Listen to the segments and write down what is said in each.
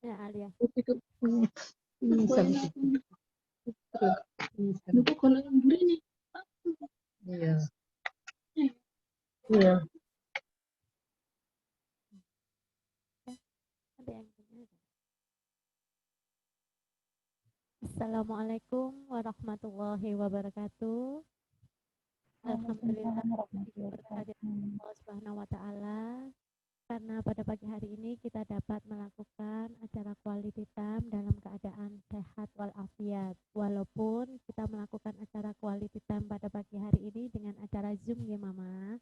Ya, Alia. Itu bisa. Lupa kalau yang ini. Iya. Iya. Ada yang punya. Assalamualaikum warahmatullahi wabarakatuh. Alhamdulillah berkahadirat Allah Subhanahu wa taala karena pada pagi hari ini kita dapat melakukan acara quality time dalam keadaan sehat walafiat. Walaupun kita melakukan acara quality time pada pagi hari ini dengan acara Zoom ya Mama.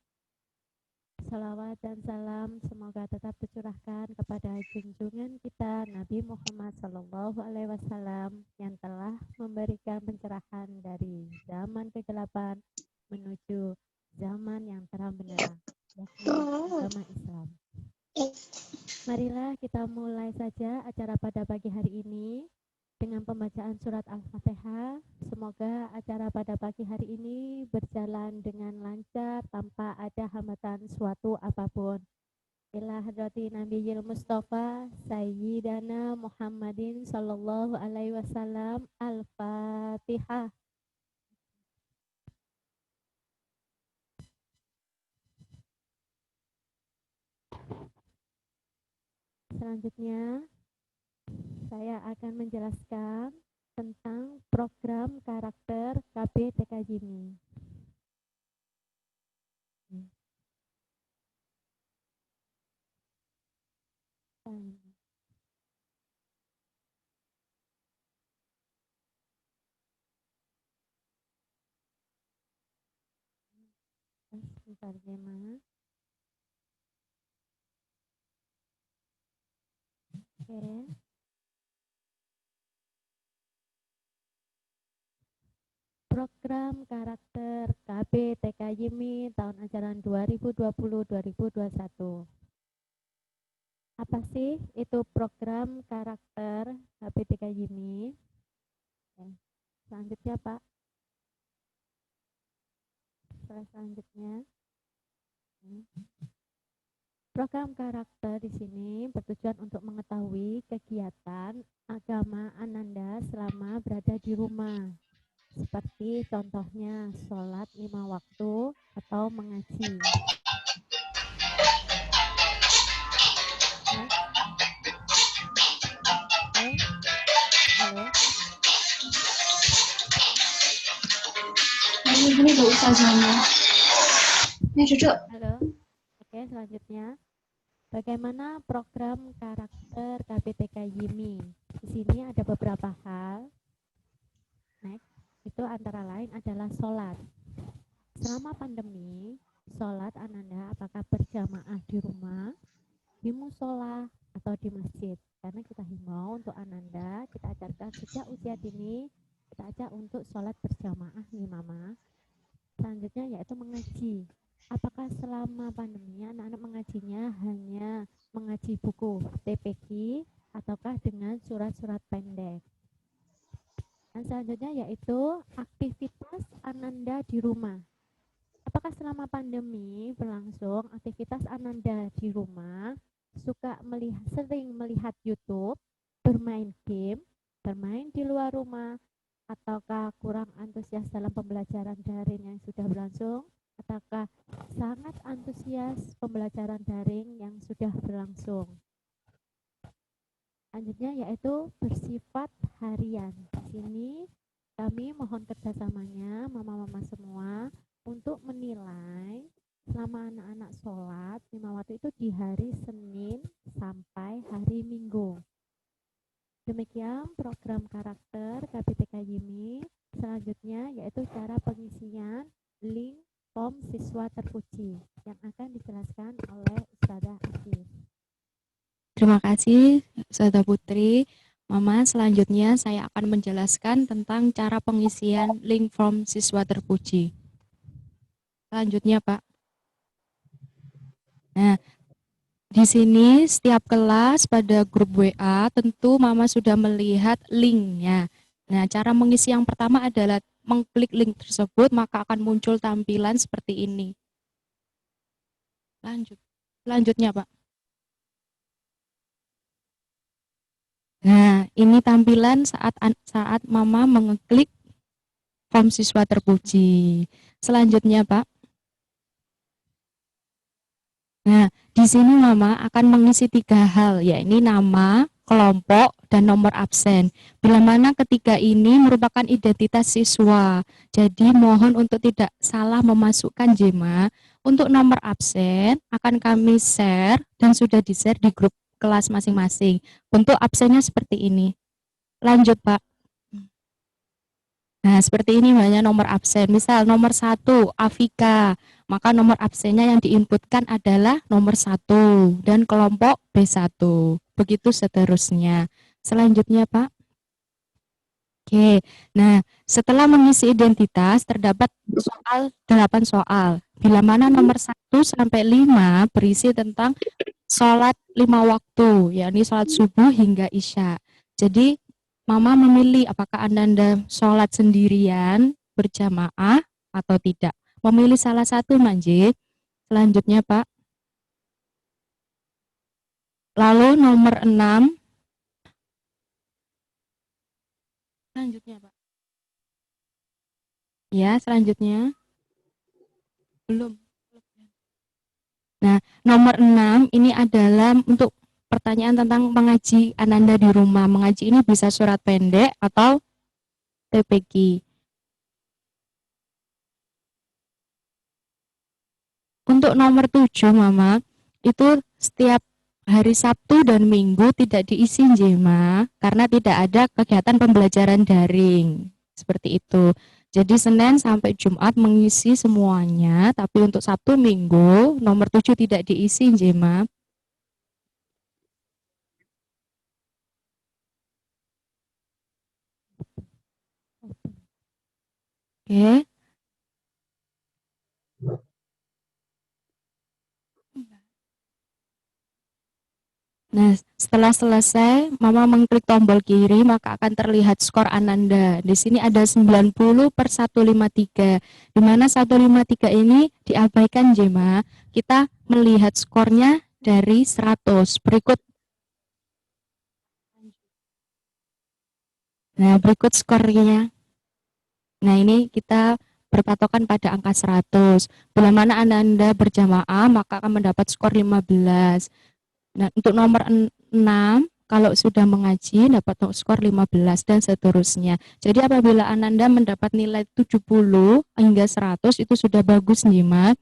Salawat dan salam semoga tetap tercurahkan kepada junjungan kita Nabi Muhammad SAW yang telah memberikan pencerahan dari zaman kegelapan menuju zaman yang terang benderang, yakni agama Islam. Marilah kita mulai saja acara pada pagi hari ini dengan pembacaan surat Al-Fatihah. Semoga acara pada pagi hari ini berjalan dengan lancar tanpa ada hambatan suatu apapun. Ila hadrati Nabiyil Mustafa Sayyidana Muhammadin Sallallahu Alaihi Wasallam. Al-Fatihah. Selanjutnya saya akan menjelaskan tentang program karakter KB TKJIMI. Sebentar ya, Ma. Oke. Program karakter KB TKJIMI tahun ajaran 2020-2021. Apa sih itu program karakter KB TKJIMI? Selanjutnya Pak. Selanjutnya. Program karakter di sini bertujuan untuk mengetahui kegiatan agama Ananda selama berada di rumah. Seperti contohnya sholat 5 waktu atau mengaji. Halo. Ini gak usah sama. Ini cocok. Halo. Oke, selanjutnya. Bagaimana program karakter KBTK YIMI? Di sini ada beberapa hal. Next, itu antara lain adalah sholat. Selama pandemi, sholat Ananda apakah berjamaah di rumah, di musola, atau di masjid? Karena kita himbau untuk Ananda, kita ajarkan sejak usia dini, kita ajak untuk sholat berjamaah nih Mama. Selanjutnya yaitu mengaji. Apakah selama pandemi anak-anak mengajinya hanya mengaji buku TPQ ataukah dengan surat-surat pendek? Dan selanjutnya yaitu aktivitas Ananda di rumah. Apakah selama pandemi berlangsung aktivitas Ananda di rumah suka sering melihat YouTube, bermain game, bermain di luar rumah, ataukah kurang antusias dalam pembelajaran daring yang sudah berlangsung? Ataukah sangat antusias pembelajaran daring yang sudah berlangsung? Selanjutnya yaitu bersifat harian. Di sini kami mohon kerjasamanya mama-mama semua untuk menilai selama anak-anak sholat 5 waktu itu di hari Senin sampai hari Minggu. Demikian program karakter KBTK YIMI. Selanjutnya yaitu cara pengisian link form siswa terpuji yang akan dijelaskan oleh Ustadzah Asif. Terima kasih Ustadzah Putri. Mama, selanjutnya saya akan menjelaskan tentang cara pengisian link form siswa terpuji. Selanjutnya Pak. Nah, di sini setiap kelas pada grup WA tentu Mama sudah melihat linknya. Nah, cara mengisi yang pertama adalah mengklik link tersebut maka akan muncul tampilan seperti ini. Selanjutnya Pak. ini tampilan saat Mama mengeklik form siswa terpuji. Selanjutnya, Pak. Nah, di sini Mama akan mengisi 3 hal, yakni nama, kelompok, dan nomor absen. Bila mana ketiga ini merupakan identitas siswa. Jadi mohon untuk tidak salah memasukkan Jema. Untuk nomor absen akan kami share dan sudah di-share di grup kelas masing-masing. Bentuk absennya seperti ini. Lanjut, Pak. Nah, seperti ini banyak nomor absen. Misal nomor 1, Afika. Maka nomor absennya yang diinputkan adalah nomor 1 dan kelompok B1. Begitu seterusnya. Selanjutnya, Pak. Oke. Nah, setelah mengisi identitas terdapat 8 soal. Bila mana nomor 1 sampai 5 berisi tentang sholat 5 waktu, yakni sholat subuh hingga isya. Jadi Mama memilih apakah Anda sholat sendirian, berjamaah, atau tidak. Memilih salah satu, Manjit. Selanjutnya, Pak. Lalu nomor 6. Selanjutnya, Pak. Ya, selanjutnya. Belum. Nah, nomor 6 ini adalah untuk pertanyaan tentang mengaji Ananda di rumah. Mengaji ini bisa surat pendek atau TPQ. Untuk nomor 7, Mama, itu setiap hari Sabtu dan Minggu tidak diisi Jema karena tidak ada kegiatan pembelajaran daring. Seperti itu. Jadi Senin sampai Jumat mengisi semuanya, tapi untuk Sabtu Minggu nomor 7 tidak diisi Jema. Oke. Nah, setelah selesai, Mama mengklik tombol kiri, maka akan terlihat skor Ananda. Di sini ada 90 per 153, di mana 153 ini diabaikan, Jema. Kita melihat skornya dari 100. Berikut skornya. Nah, ini kita berpatokan pada angka 100. Bila mana Ananda berjamaah, maka akan mendapat skor 15. Nah, untuk nomor 6, kalau sudah mengaji dapat skor 15 dan seterusnya. Jadi apabila Ananda mendapat nilai 70 hingga 100 itu sudah bagus nih, Ma.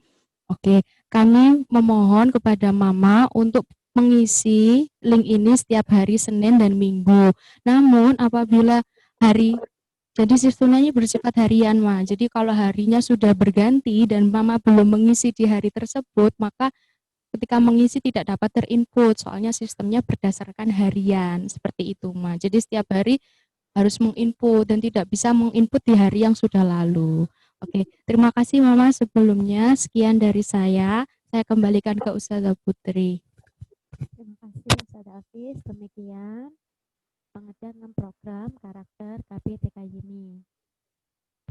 Oke, kami memohon kepada Mama untuk mengisi link ini setiap hari Senin dan Minggu. Namun apabila jadi sistemnya ini bersifat harian, Ma. Jadi kalau harinya sudah berganti dan Mama belum mengisi di hari tersebut, maka ketika mengisi tidak dapat terinput, soalnya sistemnya berdasarkan harian, seperti itu, Ma. Jadi setiap hari harus menginput dan tidak bisa menginput di hari yang sudah lalu. Oke, terima kasih Mama sebelumnya. Sekian dari saya kembalikan ke Ustazah Putri. Terima kasih Ustazah Hafiz. Demikian pengertian 6 program karakter KPTK YIMI.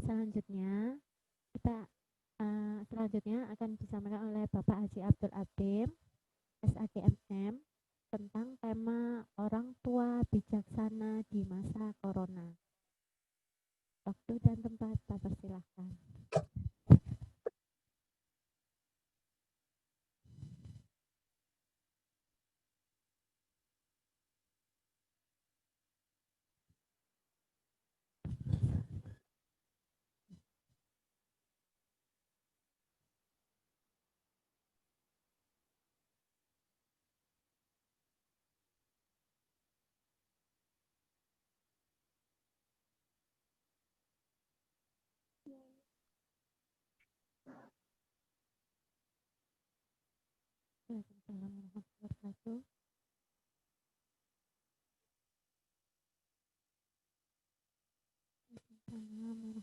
Selanjutnya akan disampaikan oleh Bapak Haji Abdul Adim, SAGMM, tentang tema orang tua bijaksana di masa corona. Waktu dan tempat dipersilahkan.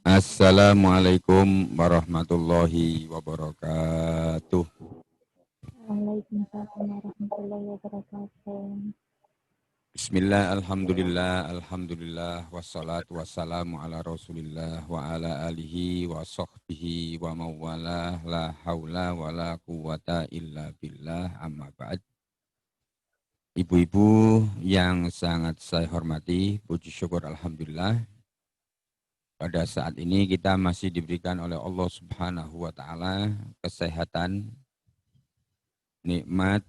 Assalamualaikum warahmatullahi wabarakatuh. Waalaikumsalam warahmatullahi wabarakatuh. Bismillah, alhamdulillah, wassalatu wassalamu ala rasulillah wa ala alihi wa sahbihi wa mawala la hawla wa la quwata illa billah amma ba'd. Ibu-ibu yang sangat saya hormati, puji syukur alhamdulillah. Pada saat ini kita masih diberikan oleh Allah Subhanahu wa taala kesehatan, nikmat,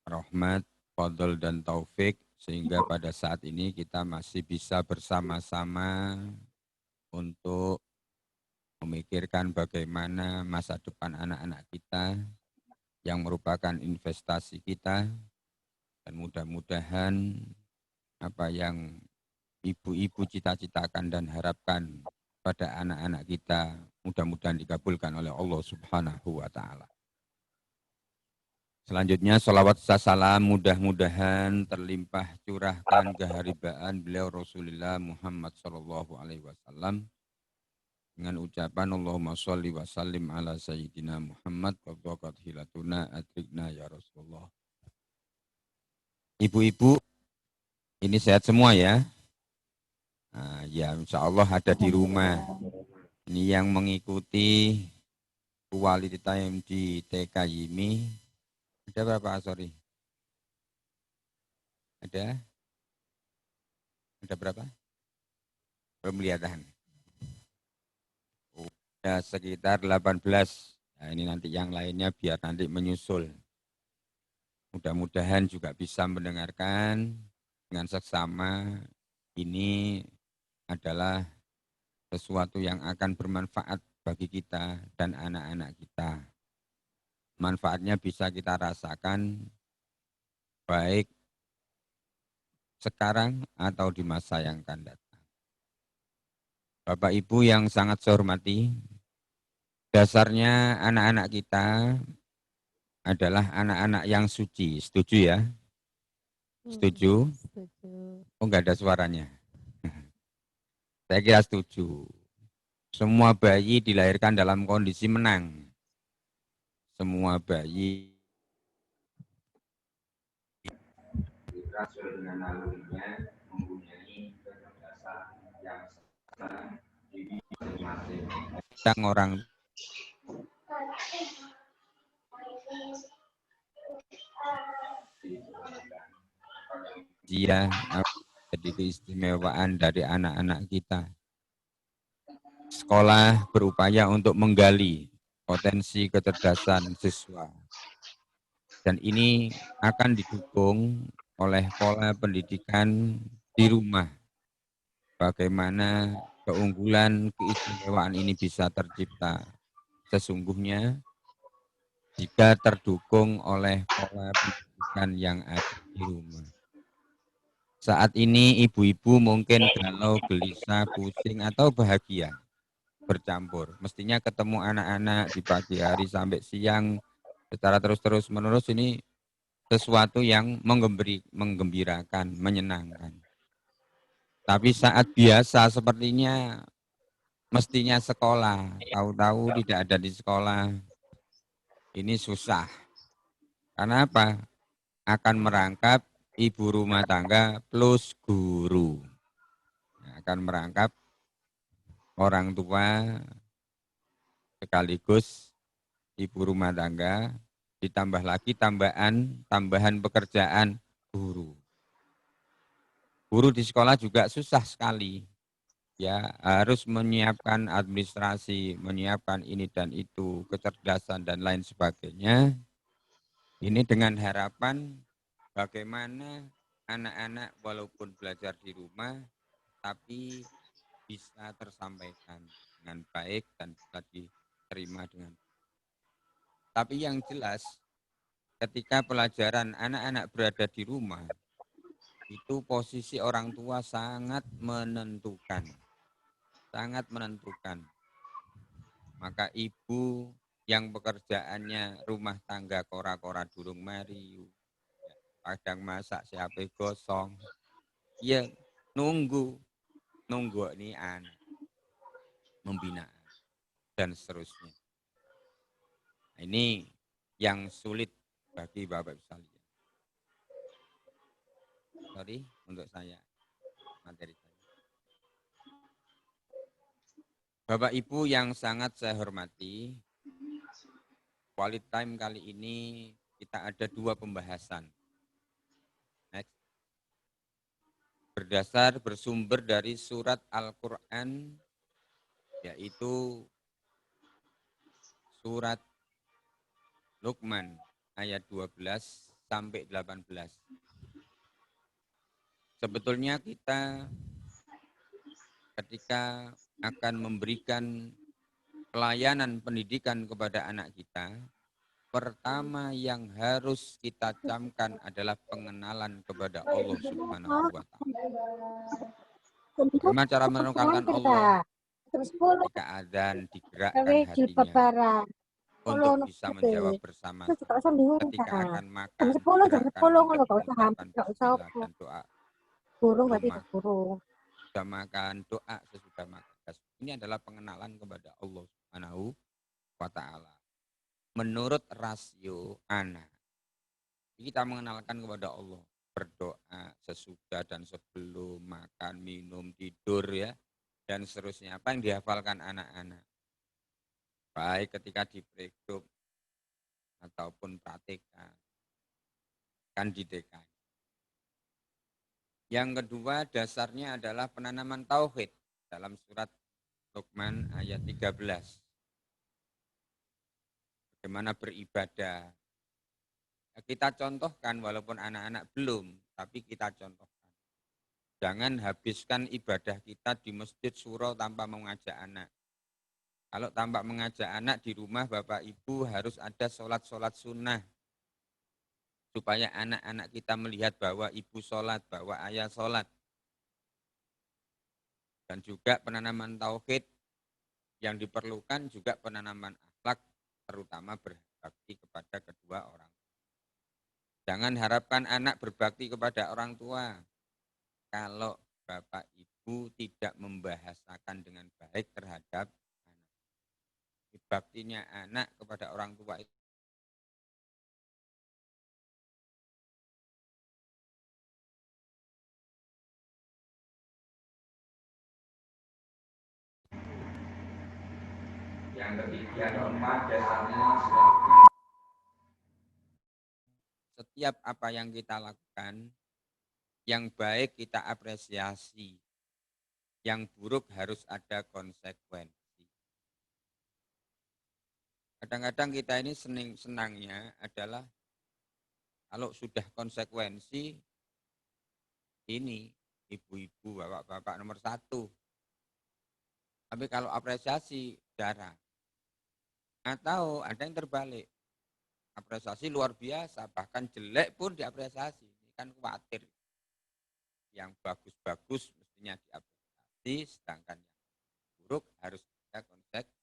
rahmat, fadl dan taufik sehingga pada saat ini kita masih bisa bersama-sama untuk memikirkan bagaimana masa depan anak-anak kita yang merupakan investasi kita, dan mudah-mudahan apa yang ibu-ibu cita-citakan dan harapkan pada anak-anak kita mudah-mudahan dikabulkan oleh Allah Subhanahu wa taala. Selanjutnya salawat salam mudah-mudahan terlimpah curahkan keharibaan beliau Rasulullah Muhammad sallallahu alaihi wasallam dengan ucapan Allahumma sholli wa sallim ala sayyidina Muhammad wa dhaqat hilatuna atrikna ya Rasulullah. Ibu-ibu ini sehat semua ya? Nah, ya insya Allah ada di rumah. Ini yang mengikuti quality time di TK YIMI. Ada berapa, sorry? Ada? Ada berapa? Belum kelihatan. Ada sekitar 18. Nah, ini nanti yang lainnya biar nanti menyusul. Mudah-mudahan juga bisa mendengarkan dengan seksama. Ini adalah sesuatu yang akan bermanfaat bagi kita dan anak-anak kita. Manfaatnya bisa kita rasakan baik sekarang atau di masa yang akan datang. Bapak Ibu yang sangat saya hormati, dasarnya anak-anak kita adalah anak-anak yang suci. Setuju ya? Setuju? Setuju. Oh, enggak ada suaranya. Saya kira setuju. Semua bayi dilahirkan dalam kondisi menang. Semua bayi sesuai dengan nalurinya mempunyai kecerdasan yang sama diri masing-masing. Yang orang dia jadi keistimewaan dari anak-anak kita. Sekolah berupaya untuk menggali potensi kecerdasan siswa. Dan ini akan didukung oleh pola pendidikan di rumah. Bagaimana keunggulan, keistimewaan ini bisa tercipta. Sesungguhnya jika terdukung oleh pola pendidikan yang ada di rumah. Saat ini ibu-ibu mungkin galau, gelisah, pusing, atau bahagia bercampur. Mestinya ketemu anak-anak di pagi hari sampai siang secara terus-terus menerus ini sesuatu yang menggembirakan, menyenangkan. Tapi saat biasa sepertinya mestinya sekolah, tahu-tahu tidak ada di sekolah. Ini susah. Karena apa? Akan merangkap ibu rumah tangga plus guru. Akan merangkap orang tua sekaligus ibu rumah tangga, ditambah lagi tambahan pekerjaan guru. Guru di sekolah juga susah sekali. Ya, harus menyiapkan administrasi, menyiapkan ini dan itu, kecerdasan dan lain sebagainya. Ini dengan harapan bagaimana anak-anak walaupun belajar di rumah, tapi bisa tersampaikan dengan baik dan bisa diterima dengan. Tapi yang jelas, ketika pelajaran anak-anak berada di rumah, itu posisi orang tua sangat menentukan. Sangat menentukan. Maka ibu yang pekerjaannya rumah tangga kora-kora durung mariu, kadang masak siapa gosong, ya nunggu ini anak, membina dan seterusnya. Nah, ini yang sulit bagi Bapak Ibu sekalian. Sorry untuk saya, materi saya. Bapak Ibu yang sangat saya hormati, quality time kali ini kita ada 2 pembahasan. Next. bersumber dari surat Al-Quran, yaitu surat Luqman ayat 12 sampai 18. Sebetulnya kita ketika akan memberikan pelayanan pendidikan kepada anak kita, pertama yang harus kita camkan adalah pengenalan kepada Allah Subhanahu wa Ta'ala. Bagaimana cara menemukan Allah? Ketika adzan digerakkan hatinya untuk bisa menjawab bersama-sama. Ketika akan makan, digerakkan untuk mengucapkan bismillah dan doa. Belum sudah makan, doa sesudah makan. Ini adalah pengenalan kepada Allah Subhanahu wa Ta'ala. Menurut rasio anak, kita mengenalkan kepada Allah, berdoa sesudah dan sebelum makan, minum, tidur ya, dan seterusnya. Apa yang dihafalkan anak-anak? Baik ketika di playgroup ataupun praktikan, kan di DKI. Yang kedua dasarnya adalah penanaman tauhid dalam surat Luqman ayat 13. Bagaimana beribadah. Kita contohkan walaupun anak-anak belum, tapi kita contohkan. Jangan habiskan ibadah kita di masjid surau tanpa mengajak anak. Kalau tanpa mengajak anak di rumah Bapak Ibu harus ada sholat-sholat sunnah. Supaya anak-anak kita melihat bahwa ibu sholat, bahwa ayah sholat. Dan juga penanaman tauhid yang diperlukan juga penanaman akhlak, terutama berbakti kepada kedua orang. Jangan harapkan anak berbakti kepada orang tua. Kalau Bapak Ibu tidak membahasakan dengan baik terhadap anak. Baktinya anak kepada orang tua itu yang ketiga, keempat, dasarnya setiap apa yang kita lakukan, yang baik kita apresiasi, yang buruk harus ada konsekuensi. Kadang-kadang kita ini senangnya adalah kalau sudah konsekuensi, ini ibu-ibu, bapak-bapak nomor 1. Tapi kalau apresiasi, jarang. Atau ada yang terbalik. Apresiasi luar biasa, bahkan jelek pun diapresiasi. Ini kan khawatir. Yang bagus-bagus mestinya diapresiasi, sedangkan yang buruk harus ada konsekuensi.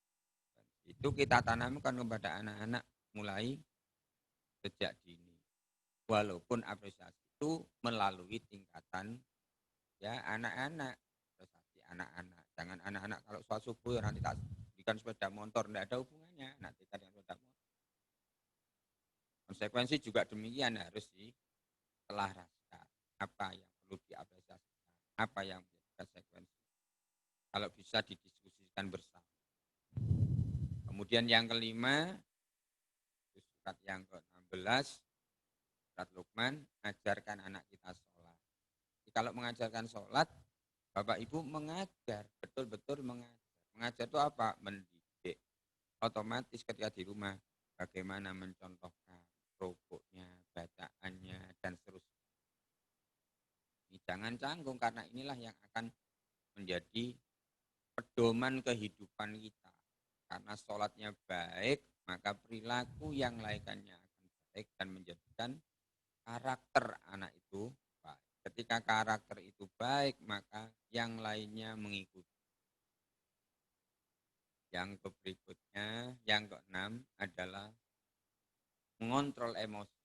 Itu kita tanamkan kepada anak-anak mulai sejak dini. Walaupun apresiasi itu melalui tingkatan ya anak-anak. Apresiasi anak-anak. Jangan anak-anak kalau sholat subuh nanti tak berikan sepeda motor, tidak ada hubungannya. Nanti kan yang sepeda motor. Konsekuensi juga demikian harus diselaraskan. Apa yang perlu diapresiasikan, apa yang menjadi konsekuensi. Kalau bisa didiskusikan bersama. Kemudian yang kelima, surat yang ke-16, surat Luqman, ajarkan anak kita sholat. Jadi kalau mengajarkan sholat, Bapak Ibu mengajar, betul-betul mengajar. Mengajar itu apa? Mendidik. Otomatis ketika di rumah, bagaimana mencontohkan rukuknya, bacaannya, dan seterusnya. Ini jangan canggung karena inilah yang akan menjadi pedoman kehidupan kita. Karena sholatnya baik, maka perilaku yang lainnya akan baik dan menjadikan karakter anak itu baik. Ketika karakter itu baik, maka yang lainnya mengikuti. Yang berikutnya, yang ke-6 adalah mengontrol emosi.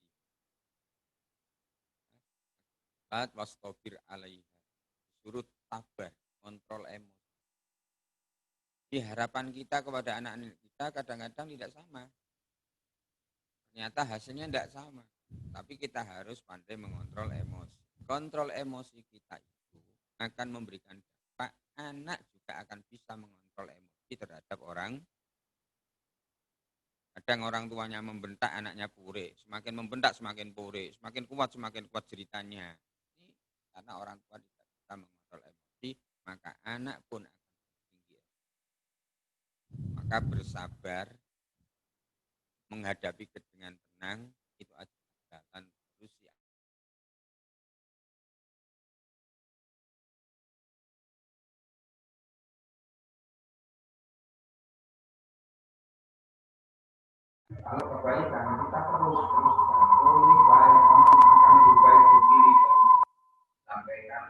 Wastobir alaiha. Disuruh tabah, kontrol emosi. Di harapan kita kepada anak-anak kita kadang-kadang tidak sama. Ternyata hasilnya tidak sama. Tapi kita harus pandai mengontrol emosi. Kontrol emosi kita itu akan memberikan dampak. Anak juga akan bisa mengontrol emosi terhadap orang. Kadang orang tuanya membentak, anaknya pure. Semakin membentak, semakin pure. Semakin kuat ceritanya. Ini karena orang tua tidak bisa bisa mengontrol emosi, maka anak pun akan tinggi. Maka bersabar, menghadapi dengan tenang, itu adalah jalan terus ya. Kalau kebaikan kita terus ini baik, akan lebih baik begini, sampaikan.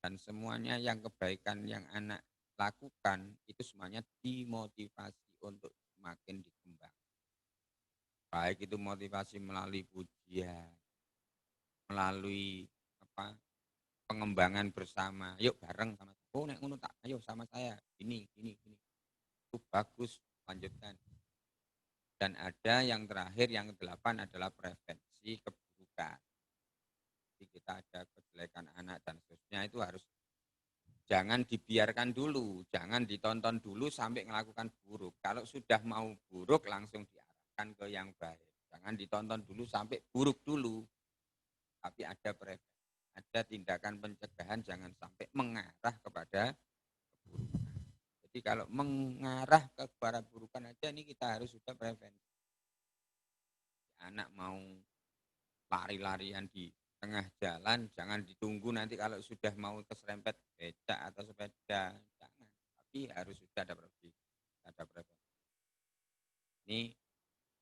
Dan semuanya yang kebaikan yang anak lakukan itu semuanya dimotivasi untuk semakin dikembang. Baik itu motivasi melalui pujian, melalui pengembangan bersama. Yuk bareng sama. Oh nek ngono tak, ayo sama saya. Ini. Itu bagus, lanjutkan. Dan ada yang terakhir, yang ke-8 adalah prevensi keburukan. Jadi kita ada kejelekan anak dan seterusnya itu harus jangan dibiarkan dulu, jangan ditonton dulu sampai melakukan buruk. Kalau sudah mau buruk langsung diarahkan ke yang baik. Jangan ditonton dulu sampai buruk dulu. Tapi ada prevensi, ada tindakan pencegahan jangan sampai mengarah kepada keburukan. Jadi kalau mengarah kepada keburukan aja ini kita harus sudah prevensi. Anak mau lari-larian di tengah jalan, jangan ditunggu nanti kalau sudah mau keserempet becak atau sepeda, jangan. Tapi harus sudah ada prevensi. Ini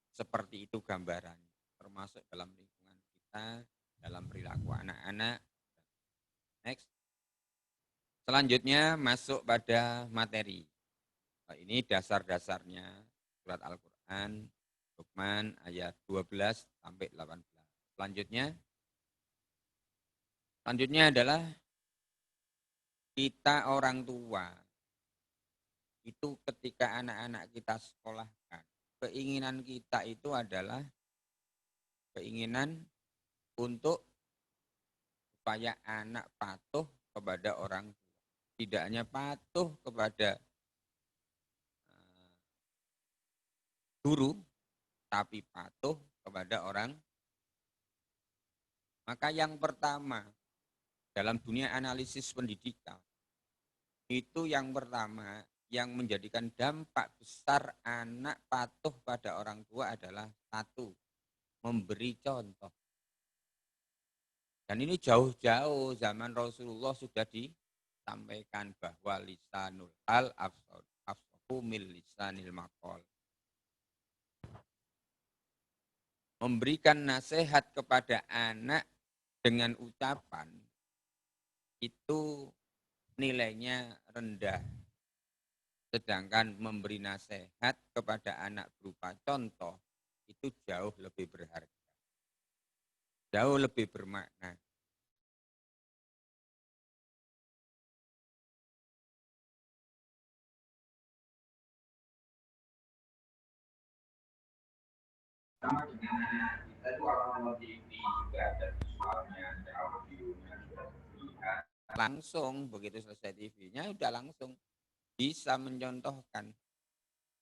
seperti itu gambarannya, termasuk dalam lingkungan kita, dalam perilaku anak-anak. Next. Selanjutnya masuk pada materi. Nah, ini dasar-dasarnya surat Al-Quran, Luqman ayat 12 sampai 18. Selanjutnya adalah kita orang tua. Itu ketika anak-anak kita sekolahkan, keinginan kita itu adalah keinginan untuk supaya anak patuh kepada orang tua. Tidak hanya patuh kepada guru, tapi patuh kepada orang. Maka yang pertama, dalam dunia analisis pendidikan, itu yang pertama yang menjadikan dampak besar anak patuh pada orang tua adalah satu, memberi contoh. Dan ini jauh-jauh zaman Rasulullah sudah disampaikan bahwa lisanul hal afsahu min lisanil maqal. Memberikan nasihat kepada anak dengan ucapan itu nilainya rendah. Sedangkan memberi nasihat kepada anak berupa contoh itu jauh lebih berharga. Jauh lebih bermakna. Sama dengan kita itu orang TV juga ada visualnya, ada audionya, sudah terlihat. Langsung begitu selesai TV-nya udah langsung bisa mencontohkan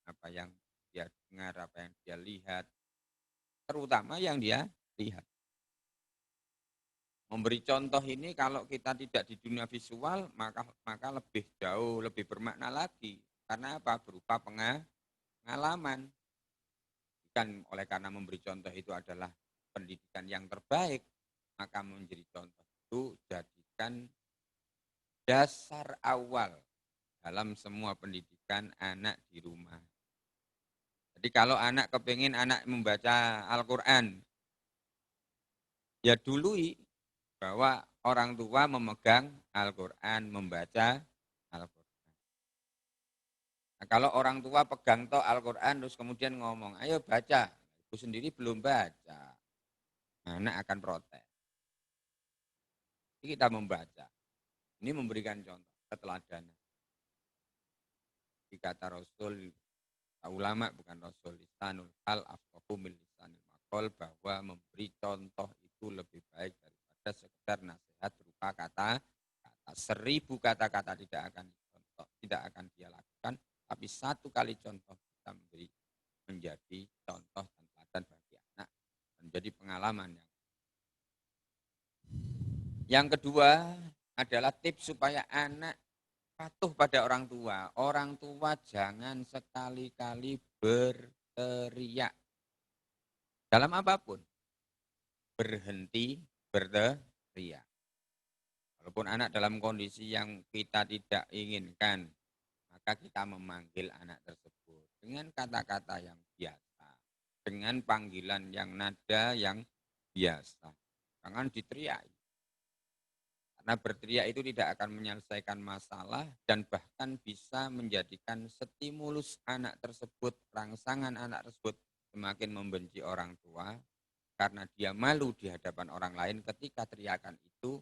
apa yang dia dengar, apa yang dia lihat, terutama yang dia lihat. Memberi contoh ini kalau kita tidak di dunia visual maka lebih jauh, lebih bermakna lagi. Karena apa? Berupa pengalaman. Bukan oleh karena memberi contoh itu adalah pendidikan yang terbaik, maka menjadi contoh itu jadikan dasar awal dalam semua pendidikan anak di rumah. Jadi kalau anak kepingin anak membaca Al-Quran, ya dului bahwa orang tua memegang Al-Quran, membaca Al-Quran. Nah, kalau orang tua pegang toh Al-Quran terus kemudian ngomong, ayo baca, aku sendiri belum baca, anak akan protes. Jadi kita membaca, ini memberikan contoh, keteladanan. Dikata Rasul, ulama bukan Rasul, lisanul hal afqahu min lisanil maqal, bahwa memberi contoh itu lebih baik daripada sekedar nasihat berupa kata-kata. 1000 kata-kata tidak akan dicontoh, tidak akan dia lakukan, tapi satu kali contoh bisa menjadi contoh dan teladan bagi anak, menjadi pengalaman yang kedua adalah tips supaya anak patuh pada orang tua. Orang tua jangan sekali-kali berteriak. Dalam apapun. Berhenti berteriak. Walaupun anak dalam kondisi yang kita tidak inginkan, maka kita memanggil anak tersebut dengan kata-kata yang biasa. Dengan panggilan yang nada yang biasa. Jangan diteriak. Karena berteriak itu tidak akan menyelesaikan masalah dan bahkan bisa menjadikan stimulus anak tersebut, rangsangan anak tersebut semakin membenci orang tua karena dia malu di hadapan orang lain ketika teriakan itu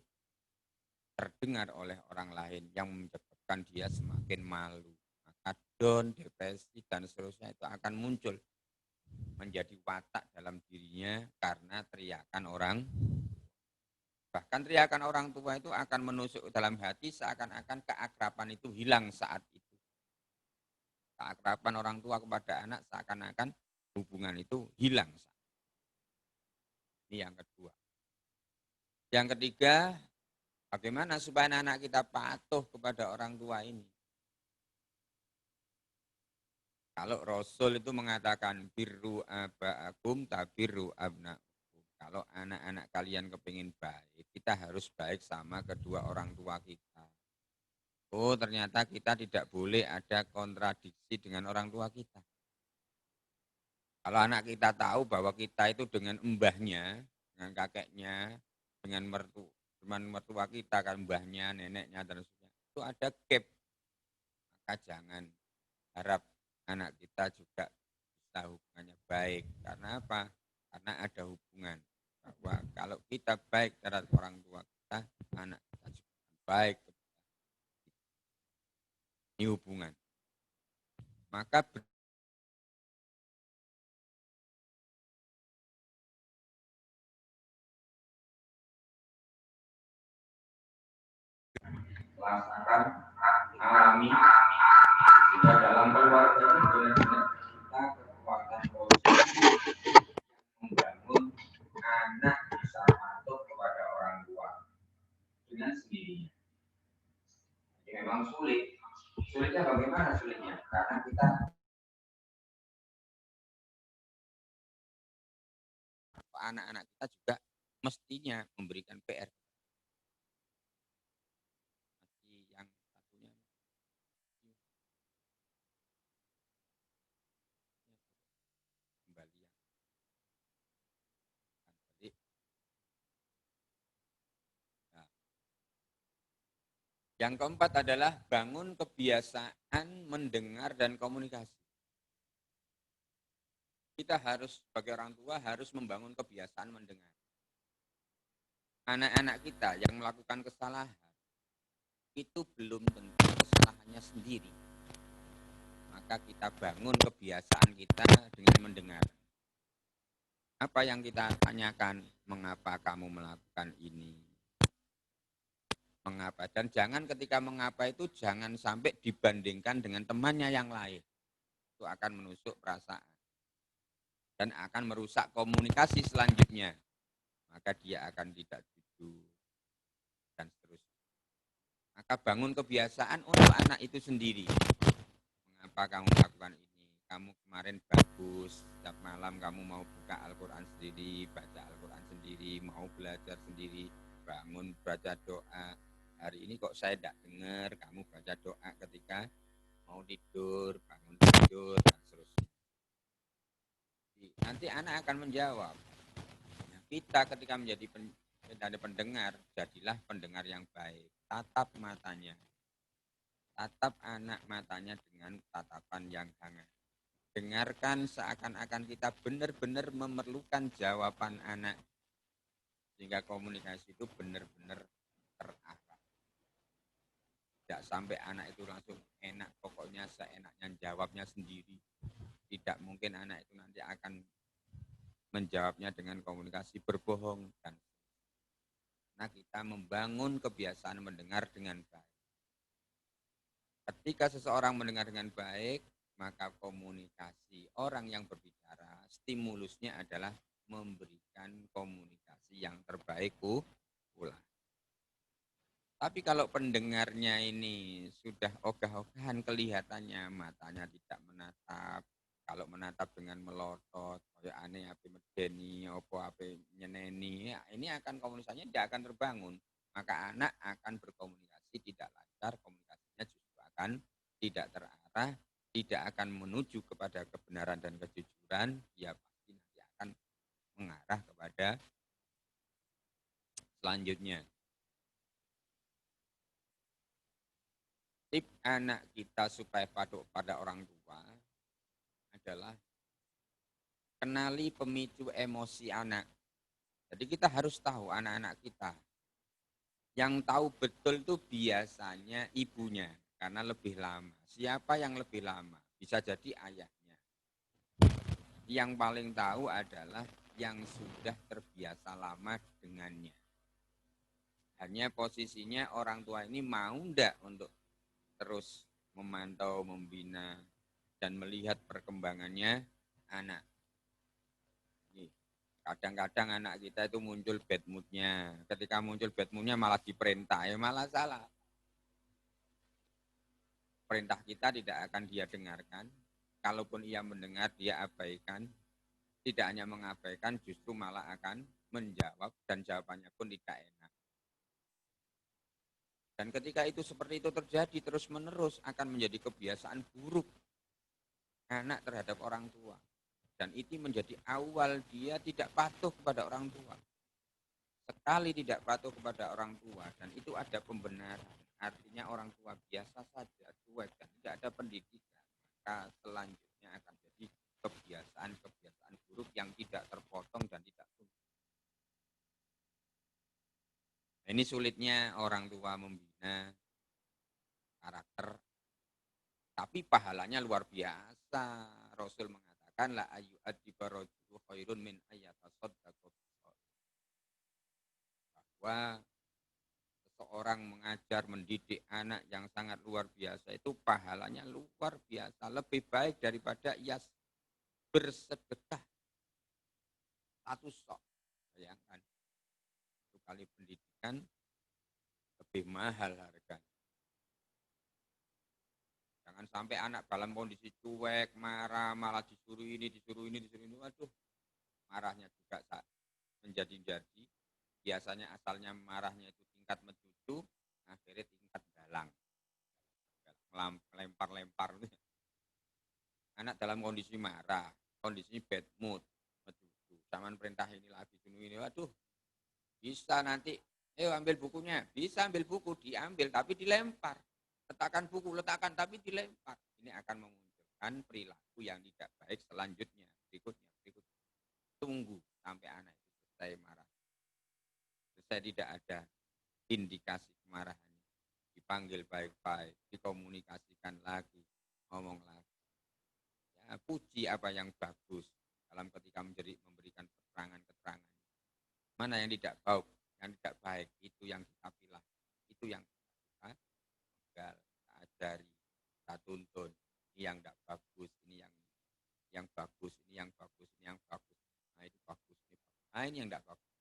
terdengar oleh orang lain yang menyebabkan dia semakin malu. Maka down, depresi, dan seterusnya itu akan muncul menjadi watak dalam dirinya karena teriakan orang. Bahkan teriakan orang tua itu akan menusuk dalam hati seakan-akan keakraban itu hilang saat itu. Keakraban orang tua kepada anak seakan-akan hubungan itu hilang. Ini yang kedua. Yang ketiga, bagaimana supaya anak kita patuh kepada orang tua ini? Kalau Rasul itu mengatakan birru aba'akum tabirru abna'akum. Kalau anak-anak kalian kepingin baik, kita harus baik sama kedua orang tua kita. Oh, ternyata kita tidak boleh ada kontradiksi dengan orang tua kita. Kalau anak kita tahu bahwa kita itu dengan mbahnya, dengan kakeknya, dengan mertua kita, kan mbahnya, neneknya, dan sebagainya, itu ada gap. Maka jangan harap anak kita juga bisa hubungannya baik. Karena apa? Karena ada hubungan. Bahwa kalau kita baik terhadap orang tua kita, anak kita juga baik. Ini hubungan. Maka rasakan, alami, juga dalam keluarga ini benar-benar kita kekuatan positif membangun anak bisa patuh kepada orang tua dengan sendirinya. Jadi memang sulit. Sulitnya bagaimana sulitnya? Karena kita anak-anak kita juga mestinya memberikan PR. Yang satunya kembali jadi, nah, yang keempat adalah bangun kebiasaan mendengar dan komunikasi. Kita harus sebagai orang tua harus membangun kebiasaan mendengar. Anak-anak kita yang melakukan kesalahan itu belum tentu kesalahannya sendiri. Maka kita bangun kebiasaan kita dengan mendengar. Apa yang kita tanyakan, mengapa kamu melakukan ini? Mengapa? Dan jangan ketika mengapa itu jangan sampai dibandingkan dengan temannya yang lain. Itu akan menusuk perasaan. Dan akan merusak komunikasi selanjutnya. Maka dia akan tidak jujur. Dan seterusnya. Maka bangun kebiasaan untuk anak itu sendiri. Mengapa kamu melakukan ini? Kamu kemarin bagus, setiap malam kamu mau buka Al-Quran sendiri, baca Al-Quran sendiri, mau belajar sendiri, bangun baca doa. Hari ini kok saya tidak dengar kamu baca doa ketika mau tidur, bangun tidur, dan seterusnya. Nanti anak akan menjawab. Nah, kita ketika menjadi pendengar, jadilah pendengar yang baik. Tatap matanya. Tatap anak matanya dengan tatapan yang hangat. Dengarkan seakan-akan kita benar-benar memerlukan jawaban anak. Sehingga komunikasi itu benar-benar terarah. Tidak sampai anak itu langsung enak, pokoknya seenaknya jawabnya sendiri. Tidak mungkin anak itu nanti akan menjawabnya dengan komunikasi berbohong. Karena kita membangun kebiasaan mendengar dengan baik. Ketika seseorang mendengar dengan baik, maka komunikasi orang yang berbicara, stimulusnya adalah memberikan komunikasi yang terbaik pula. Tapi kalau pendengarnya ini sudah ogah-ogahan kelihatannya, matanya tidak menatap, kalau menatap dengan melotot, kayak aneh apa medeni, apa nyeneni, ya, ini akan komunikasinya tidak akan terbangun. Maka anak akan berkomunikasi tidak lancar, komunikasinya justru akan tidak terarah, tidak akan menuju kepada kebenaran dan kejujuran, dia pasti nanti akan mengarah kepada selanjutnya. Tip anak kita supaya patuh pada orang tua adalah kenali pemicu emosi anak. Jadi kita harus tahu anak-anak kita. Yang tahu betul itu biasanya ibunya karena lebih lama. Siapa yang lebih lama? Bisa jadi ayahnya. Yang paling tahu adalah yang sudah terbiasa lama dengannya. Hanya posisinya orang tua ini mau enggak untuk terus memantau, membina, dan melihat perkembangannya anak. Kadang-kadang anak kita itu muncul bad mood-nya. Ketika muncul bad mood-nya malah diperintah, ya malah salah. Perintah kita tidak akan dia dengarkan. Kalaupun ia mendengar, dia abaikan. Tidak hanya mengabaikan, justru malah akan menjawab, dan jawabannya pun tidak enak. Dan ketika itu seperti itu terjadi terus-menerus akan menjadi kebiasaan buruk anak terhadap orang tua. Dan itu menjadi awal dia tidak patuh kepada orang tua. Sekali tidak patuh kepada orang tua dan itu ada pembenaran. Artinya orang tua biasa saja, cuek dan tidak ada pendidikan. Maka selanjutnya akan jadi kebiasaan-kebiasaan buruk yang tidak terpotong dan tidak tuntas. Ini sulitnya orang tua membina karakter, tapi pahalanya luar biasa. Rasul mengatakan la ayu adiba rajulu khairun min ayatasaddaqa bahwa seseorang mengajar mendidik anak yang sangat luar biasa itu pahalanya luar biasa, lebih baik daripada ia bersedekah satu sok. Bayangkan, satu kali pendidikan lebih mahal harganya. Jangan sampai anak dalam kondisi cuek, marah, malah disuruh ini, disuruh ini, disuruh ini. Waduh, marahnya juga menjadi-jadi. Biasanya asalnya marahnya itu tingkat mencucu, akhirnya tingkat galang. Lempar-lempar. Anak dalam kondisi marah, kondisi bad mood, mencucu. Zaman perintah ini lagi, ini, waduh, bisa nanti, ayo ambil bukunya. Bisa ambil buku, diambil, tapi dilempar. Letakkan buku, letakkan, tapi dilempar. Ini akan memunculkan perilaku yang tidak baik selanjutnya. Berikutnya. Tunggu sampai anak itu selesai marah. Selesai tidak ada indikasi kemarahan. Dipanggil baik-baik, dikomunikasikan lagi, ngomong lagi. Ya, puji apa yang bagus dalam ketika memberikan keterangan-keterangan. Mana yang tidak baik, itu yang kita pilih, itu yang kita tinggal, kita ajari, kita tuntun. Ini yang tidak bagus, ini yang bagus, ini yang bagus, ini yang bagus. Nah itu bagus, ini bagus. Nah ini yang tidak bagus.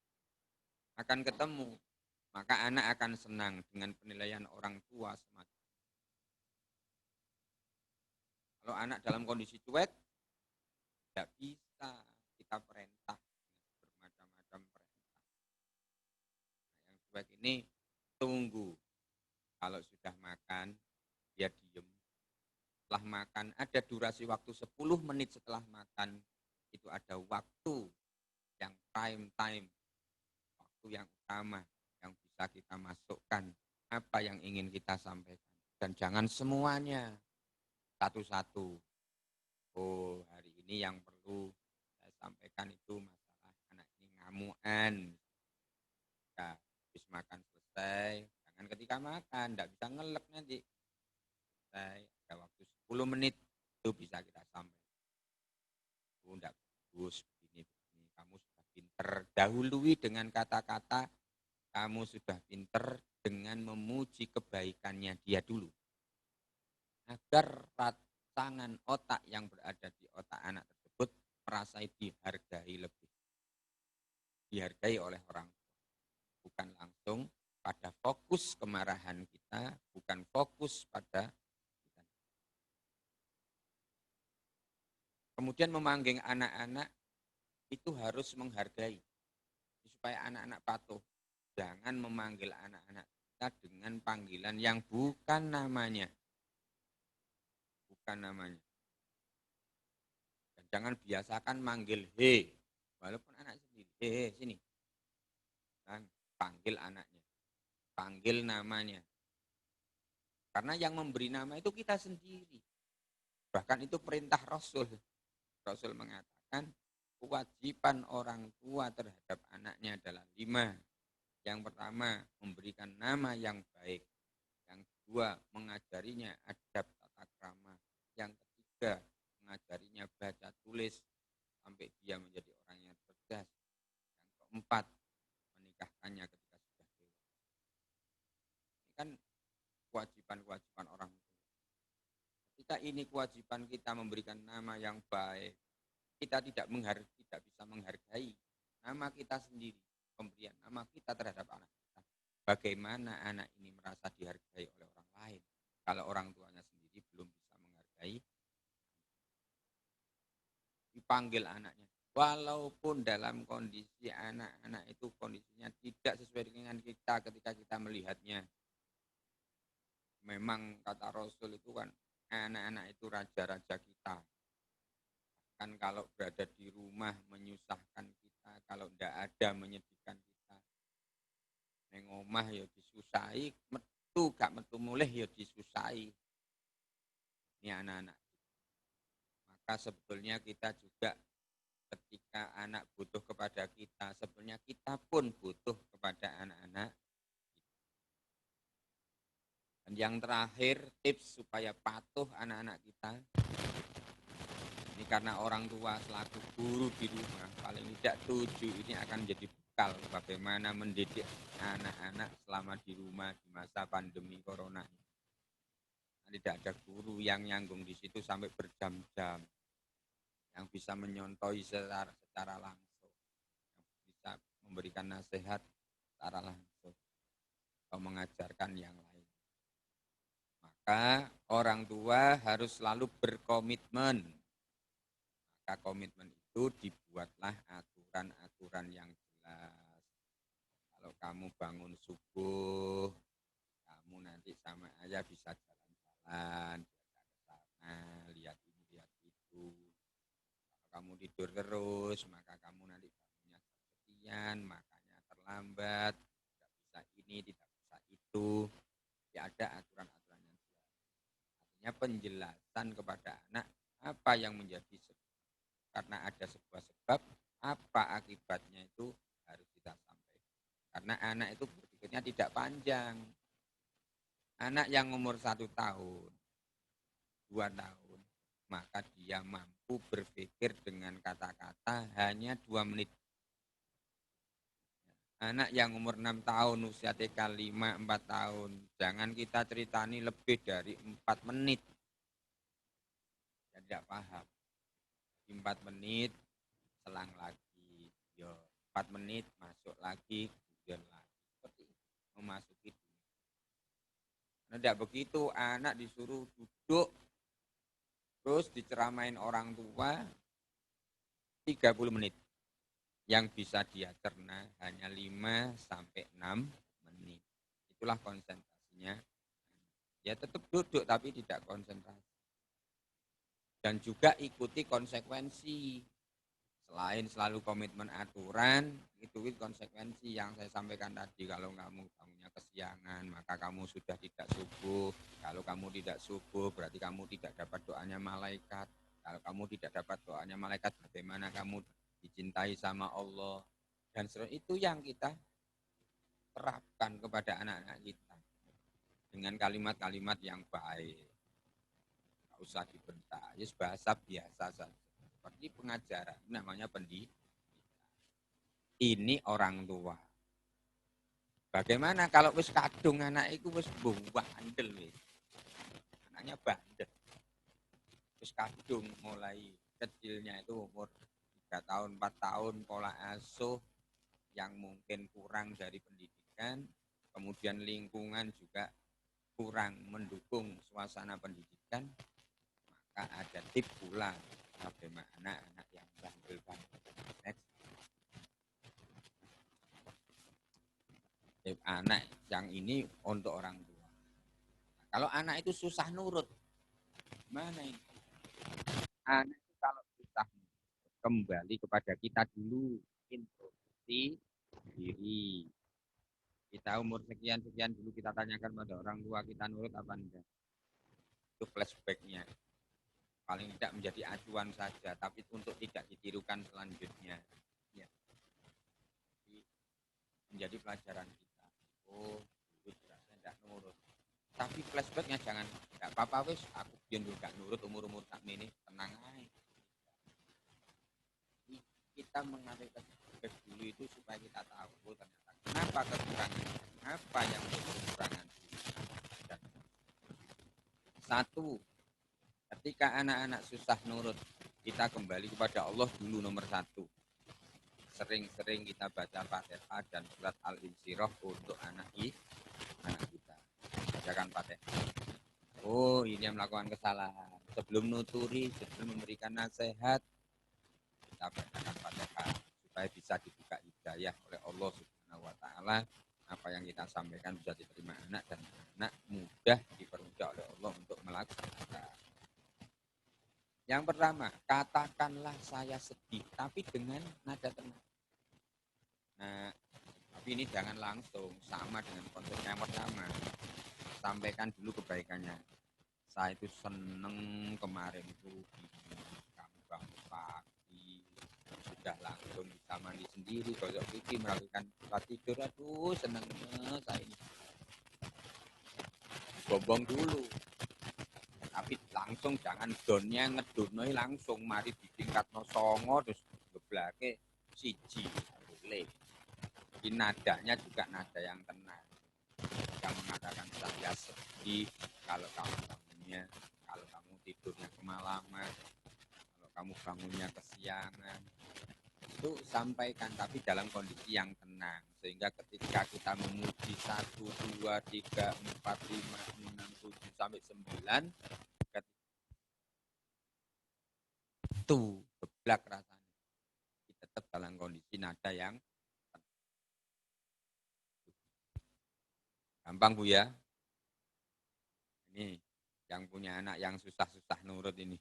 Akan ketemu, maka anak akan senang dengan penilaian orang tua semacam. Kalau anak dalam kondisi cuek, tidak bisa kita perintah bermacam-macam perintah. Nah, yang cuek ini tunggu. Kalau sudah makan, dia diem. Setelah makan, ada durasi waktu 10 menit setelah makan. Itu ada waktu yang prime time. Waktu yang utama yang bisa kita masukkan. Apa yang ingin kita sampaikan. Dan jangan semuanya satu-satu. Oh, hari ini yang perlu saya sampaikan itu masalah anak ini ngamuan. Ya, habis makan selesai. Jangan ketika makan, tidak bisa ngelek nanti. Selesai, ada waktu 10 menit itu bisa kita sampaikan. Oh, tidak bagus, begini. Kamu sudah pinter. Dahului dengan kata-kata, kamu sudah pinter dengan memuji kebaikannya dia dulu. Agar tangan otak yang berada di otak anak tersebut merasa dihargai lebih. Dihargai oleh orang tua. Bukan langsung pada fokus kemarahan kita, bukan fokus pada kita. Kemudian memanggil anak-anak itu harus menghargai, supaya anak-anak patuh. Jangan memanggil anak-anak kita dengan panggilan yang bukan namanya. Bukan namanya. Dan jangan biasakan manggil he, walaupun anak sendiri. He, sini. Dan panggil anaknya. Panggil namanya. Karena yang memberi nama itu kita sendiri. Bahkan itu perintah Rasul. Rasul mengatakan, kewajiban orang tua terhadap anaknya adalah 5. Yang pertama, memberikan nama yang baik. Yang kedua, mengajarinya adab tata krama. Yang ketiga, mengajarinya baca tulis sampai dia menjadi orang yang cerdas. Yang keempat, menikahkannya ketika sudah dewasa. Ini kan kewajiban-kewajiban orang tua. Ketika ini kewajiban kita memberikan nama yang baik, kita tidak bisa menghargai nama kita sendiri, pemberian nama kita terhadap anak kita. Bagaimana anak ini merasa dihargai oleh orang lain kalau orang tuanya sendiri belum bisa menghargai? Dipanggil anaknya, walaupun dalam kondisi anak-anak itu kondisinya tidak sesuai dengan kita ketika kita melihatnya. Memang kata Rasul itu kan, anak-anak itu raja-raja kita. Kan kalau berada di rumah menyusahkan kita, kalau tidak ada menyedihkan kita. Neng omah ya disusahi, metu gak metu mulih ya disusahi. Ini anak-anak. Maka sebetulnya kita juga ketika anak butuh kepada kita, sebetulnya kita pun butuh kepada anak-anak. Dan yang terakhir, tips supaya patuh anak-anak kita. Ini karena orang tua selaku guru di rumah, paling tidak 7 ini akan menjadi bekal bagaimana mendidik anak-anak selama di rumah di masa pandemi corona. Tidak ada guru yang nyanggung di situ sampai berjam-jam, yang bisa menyontoi secara langsung, yang bisa memberikan nasihat secara langsung, atau mengajarkan yang lain. Maka orang tua harus selalu berkomitmen. Maka komitmen itu dibuatlah aturan-aturan yang jelas. Kalau kamu bangun subuh, kamu nanti sama ayah bisa jalan-jalan, ke sana, lihat ini, lihat itu. Kalau kamu tidur terus, maka kamu nanti bangunnya sekian, makanya terlambat, tidak bisa ini, tidak bisa itu. Tidak ada aturan-aturan yang jelas. Artinya penjelasan kepada anak apa yang menjadi sebab. Karena ada sebuah sebab, apa akibatnya itu harus kita sampaikan. Karena anak itu berpikirnya tidak panjang. Anak yang umur 1 tahun, 2 tahun, maka dia mampu berpikir dengan kata-kata hanya 2 menit. Anak yang umur 6 tahun, usia TK 5, 4 tahun, jangan kita ceritani lebih dari 4 menit. Dia tidak paham. 4 menit, selang lagi. Yo, 4 menit, masuk lagi, kemudian lagi. Seperti itu, memasuki dunia. Nah, tidak begitu, anak disuruh duduk, terus diceramain orang tua, 30 menit. Yang bisa dia cerna hanya 5 sampai 6 menit. Itulah konsentrasinya. Dia tetap duduk, tapi tidak konsentrasi. Dan juga ikuti konsekuensi. Selain selalu komitmen aturan, itu konsekuensi yang saya sampaikan tadi. Kalau kamu bangunnya kesiangan, maka kamu sudah tidak subuh. Kalau kamu tidak subuh, berarti kamu tidak dapat doanya malaikat. Kalau kamu tidak dapat doanya malaikat, bagaimana kamu dicintai sama Allah? Dan itu yang kita terapkan kepada anak-anak kita. Dengan kalimat-kalimat yang baik. Usah dibentak, ya bahasa biasa saja. Seperti pengajaran, namanya pendidikan. Ini orang tua. Bagaimana kalau wis kadung anak itu wis bandel wis. Anaknya bandel. Wis kadung mulai kecilnya itu umur 3 tahun, 4 tahun pola asuh yang mungkin kurang dari pendidikan, kemudian lingkungan juga kurang mendukung suasana pendidikan, maka ada tips pula bagaimana anak yang bandel. Next. Anak yang ini untuk orang tua. Kalau anak itu susah nurut, mana ini? Anak itu kalau susah kembali kepada kita dulu, introspeksi diri. Kita umur sekian-sekian dulu kita tanyakan pada orang tua kita nurut apa enggak. Itu flashbacknya. Paling tidak menjadi acuan saja, tapi untuk tidak ditirukan selanjutnya. Ya. Jadi, menjadi pelajaran kita. Oh, dulu tidak nurut. Tapi flashbacknya jangan, enggak apa-apa wis, aku biyen dulu enggak nurut umur-umur tak ini, tenang aja. Kita mengambil flashback dulu itu supaya kita tahu ternyata kenapa kekurangan, apa yang menjadi kekurangan. Satu, ketika anak-anak susah nurut, kita kembali kepada Allah dulu nomor satu. Sering-sering kita baca Fatihah dan surat Al-Insyirah untuk anak kita. Bacakan Fatihah. Oh, ini yang melakukan kesalahan. Sebelum nuturi, sebelum memberikan nasihat, kita bacakan Fatihah supaya bisa dibuka hidayah oleh Allah Subhanahu wa taala. Apa yang kita sampaikan bisa diterima anak dan anak mudah dipermudah oleh Allah untuk melaksanakan. Yang pertama, katakanlah saya sedih, tapi dengan nada tenang. Nah, tapi ini jangan langsung, sama dengan konsep yang pertama. Sampaikan dulu kebaikannya. Saya itu seneng kemarin itu kamu bangun pagi, sudah langsung bisa mandi sendiri, gosok gigi, melakukan tempat tidur. Aduh, senengnya saya ini. Bombong dulu. Tapi langsung jangan donnya ngedonoi langsung, mari di tingkat no songo terus geblake siji boleh. Jadi nadanya juga nada yang tenang. Yang mengatakan saya sedih kalau kamu bangunnya, kalau kamu tidurnya kemalaman, kalau kamu bangunnya kesiangan. Itu sampaikan tapi dalam kondisi yang tenang. Sehingga ketika kita memuji 1, 2, 3, 4, 5, 6, 7 sampai 9, itu geblak rasanya. Tetap dalam kondisi nada yang gampang Bu ya. Ini yang punya anak yang susah-susah nurut ini.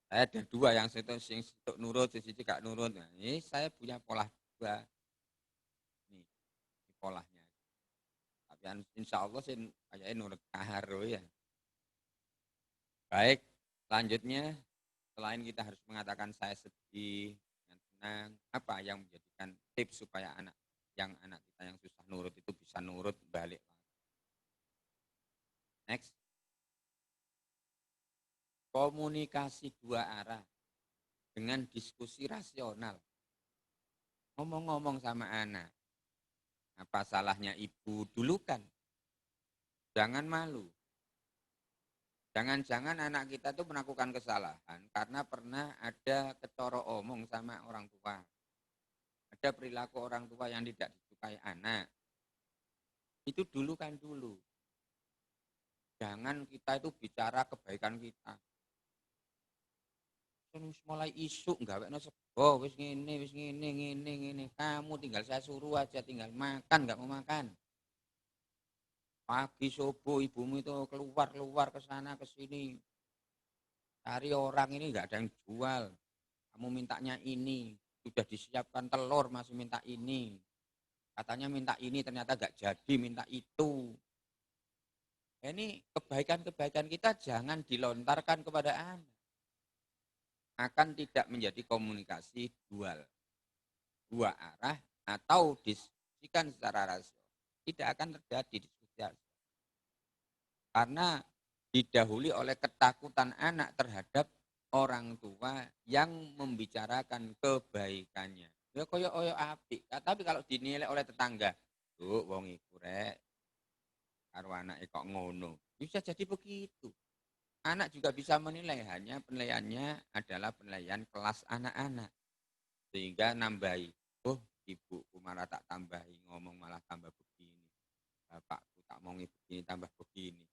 Saya ada dua yang untuk nurut, sisi gak nurut. Nah, ini saya punya pola dua. Ini polanya. Tapi insya Allah sih kayaknya nurut kaharo ya. Baik, selanjutnya selain kita harus mengatakan saya sedih dengan tenang, apa yang menjadikan tips supaya anak kita yang susah nurut itu bisa nurut balik. Next. Komunikasi dua arah dengan diskusi rasional. Ngomong-ngomong sama anak. Apa salahnya ibu dulu kan? Jangan malu. Jangan-jangan anak kita tuh melakukan kesalahan karena pernah ada kecoro omong sama orang tua. Ada perilaku orang tua yang tidak disukai anak. Itu dulu kan dulu. Jangan kita itu bicara kebaikan kita. Mulai isu gawekno sego wis ngene. Kamu tinggal saya suruh aja tinggal makan, enggak mau makan. Pagi subuh ibumu itu keluar ke sana ke sini. Cari orang ini enggak ada yang jual. Kamu mintanya ini, sudah disiapkan telur masih minta ini. Katanya minta ini ternyata enggak jadi, minta itu. Ini kebaikan-kebaikan kita jangan dilontarkan kepada anak. Akan tidak menjadi komunikasi dua arah atau diskusikan secara rasional. Tidak akan terjadi diskusi karena didahului oleh ketakutan anak terhadap orang tua yang membicarakan kebaikannya. Ya koyo apik, tapi kalau dinilai oleh tetangga, tuh wong iku rek karo anake kok ngono. Bisa jadi begitu. Anak juga bisa menilai, hanya penilaiannya adalah penilaian kelas anak-anak. Sehingga nambahi, oh ibuku malah tak tambahi, ngomong malah tambah begini. bapakku tak mau begini tambah begini.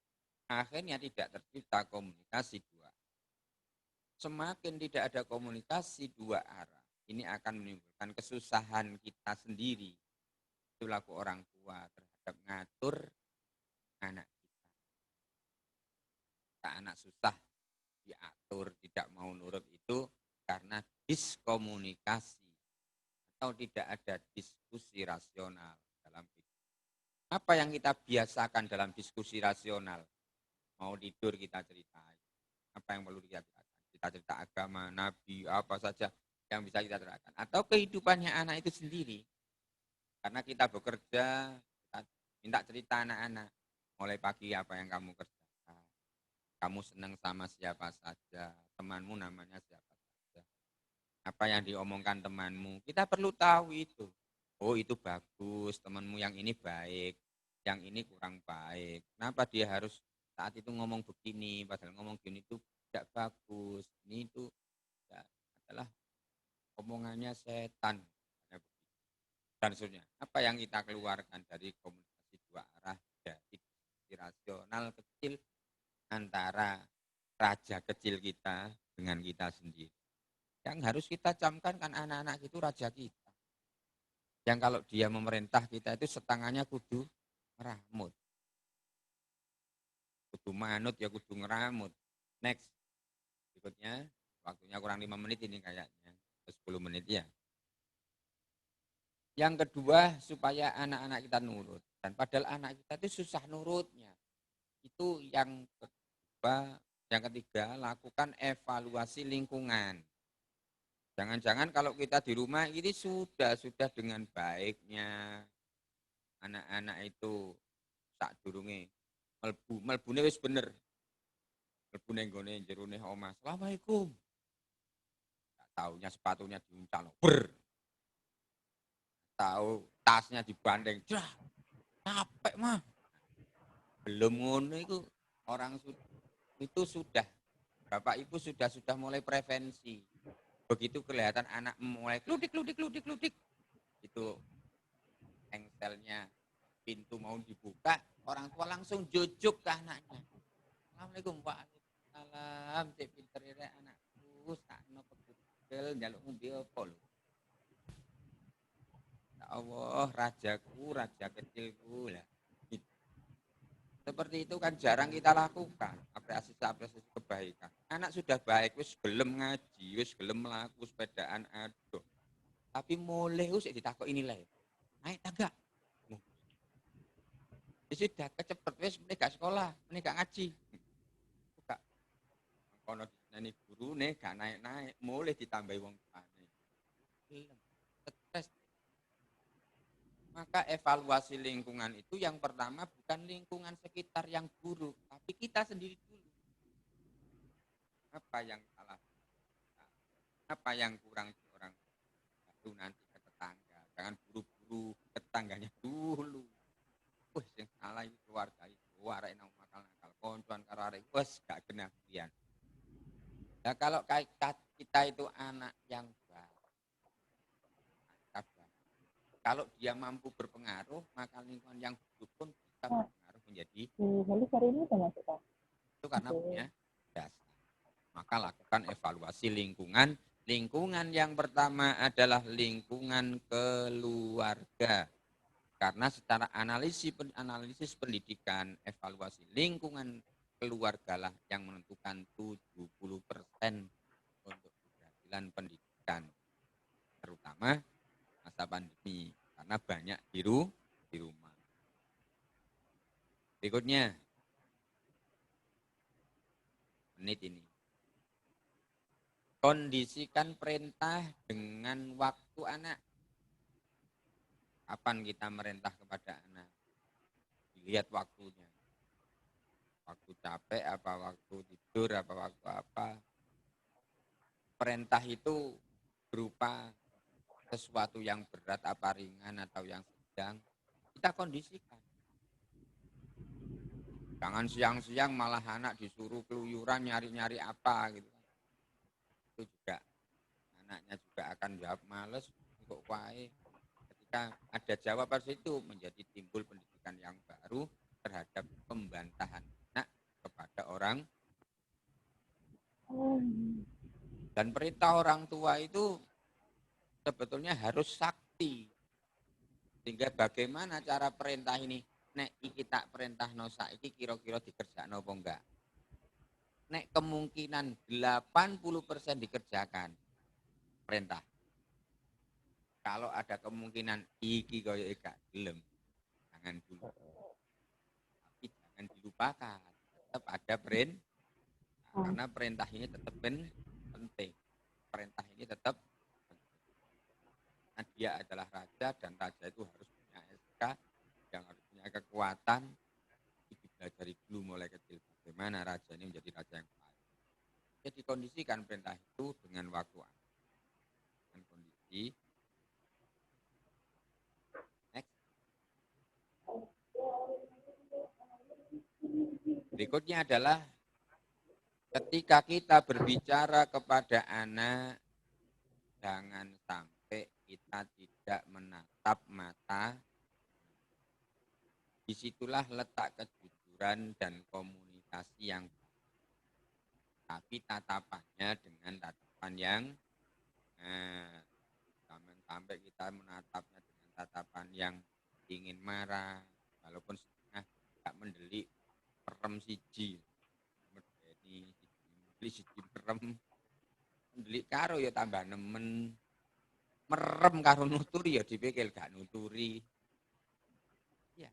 Akhirnya tidak tercipta komunikasi dua. Semakin tidak ada komunikasi dua arah, ini akan menimbulkan kesusahan kita sendiri. Itu laku orang tua terhadap ngatur anak kita. Anak susah diatur, tidak mau nurut itu karena diskomunikasi atau tidak ada diskusi rasional dalam hidup. Apa yang kita biasakan dalam diskusi rasional? Mau tidur kita ceritain. Apa yang perlu kita ceritakan? Kita cerita agama, nabi, apa saja yang bisa kita ceritakan. Atau kehidupannya anak itu sendiri. Karena kita bekerja, kita minta cerita anak-anak. Mulai pagi apa yang kamu kerjakan. Kamu senang sama siapa saja. Temanmu namanya siapa saja. Apa yang diomongkan temanmu. Kita perlu tahu itu. Oh itu bagus, temanmu yang ini baik. Yang ini kurang baik. Kenapa dia harus saat itu ngomong begini, padahal ngomong gini itu tidak bagus. Ini itu ya, adalah omongannya setan. Dan seterusnya. Apa yang kita keluarkan dari komunikasi dua arah dari rasional kecil antara raja kecil kita dengan kita sendiri. Yang harus kita camkan kan anak-anak itu raja kita. Yang kalau dia memerintah kita itu setangannya kudu meramut. Kudu manut ya kudu ngeramut. Next. Berikutnya, waktunya kurang 5 menit ini kayaknya. 10 menit ya. Yang kedua, supaya anak-anak kita nurut. Dan padahal anak kita itu susah nurutnya. Itu yang kedua. Yang ketiga, lakukan evaluasi lingkungan. Jangan-jangan kalau kita di rumah ini sudah dengan baiknya anak-anak itu sak durunge melbune wis bener. Mlebu ning gone jerone omah. Assalamualaikum. Tak taunya sepatunya diuncal. Ber. Tahu tasnya dibandeng. Dah. Capek mah. Belum ngono itu orang itu sudah Bapak Ibu sudah mulai prevensi. Begitu kelihatan anak mulai kludik itu engselnya pintu mau dibuka, orang tua langsung jujuk ke anaknya. Assalamualaikum Waalaikumsalam, cek pinter ya anakku, sakno pegel njaluk ngombe apa lho. Ya Allah, rajaku, raja kecilku lah. Seperti itu kan jarang kita lakukan, apresiasi kebaikan. Anak sudah baik, wis gelem ngaji, wis gelem melaku sepedaan aduh. Tapi mulai wis ditakoki nilai. Naik tangga. Sudah kecepet wis gak sekolah, gak ngaji. Buka. Kono nani gurune gak naik-naik, mulai ditambahi wong tuane. Stres. Maka evaluasi lingkungan itu yang pertama bukan lingkungan sekitar yang buruk, tapi kita sendiri dulu. Apa yang salah? Apa yang kurang di orang baru nanti ke tetangga. Jangan buru-buru tetangganya dulu. Wah, yang salah itu keluarga itu. Arek nang nakal-nakal koncoan karo arek wis gak genah pian. Nah, kalau kita itu anak yang baik. Kalau dia mampu berpengaruh, maka lingkungan yang buruk pun bisa berpengaruh menjadi itu karena punya dasar. Maka lakukan evaluasi lingkungan. Lingkungan yang pertama adalah lingkungan keluarga. Karena secara analisis pendidikan, evaluasi lingkungan keluarga lah yang menentukan 70% untuk keberhasilan pendidikan. Terutama masa pandemi karena banyak di rumah. Berikutnya menit ini. Kondisikan perintah dengan waktu anak. Kapan kita merintah kepada anak? Dilihat waktunya. Waktu capek apa waktu tidur apa waktu apa. Perintah itu berupa sesuatu yang berat apa ringan atau yang sedang, kita kondisikan. Jangan siang-siang malah anak disuruh keluyuran nyari-nyari apa gitu. Itu juga anaknya juga akan jawab males untuk wae. Ketika ada jawaban itu menjadi timbul pendidikan mengajarkan yang baru terhadap pembantahan anak kepada orang. Dan perintah orang tua itu sebetulnya harus sakti. Sehingga bagaimana cara perintah ini? Nek iki tak perintah no saiki kira-kira dikerjakno apa enggak? Nek kemungkinan 80% dikerjakan perintah. Kalau ada kemungkinan iki kaya gak gelem, jangan dulu. Tapi jangan dilupakan. Tetap ada perintah. Karena perintah ini tetap penting. Perintah ini tetap penting. Nah, dia adalah raja dan raja itu harus punya SK, yang harus punya kekuatan. Itu dipelajari dulu mulai kecil. Bagaimana raja ini menjadi raja yang baik. Jadi kondisikan perintah itu dengan waktu. Dengan kondisi. Next. Berikutnya adalah ketika kita berbicara kepada anak, jangan sampai kita tidak menatap mata. Disitulah letak kejujuran dan komunikasi yang baik. Tapi tatapannya dengan tatapan yang jangan sampai kita menatapnya dengan tatapan yang ingin marah, walaupun setengah tidak mendelik perem siji. Medeni siji perem. Mendelik karo ya tambah nemen. Merem karo nuturi ya dipikir gak nuturi. Ya.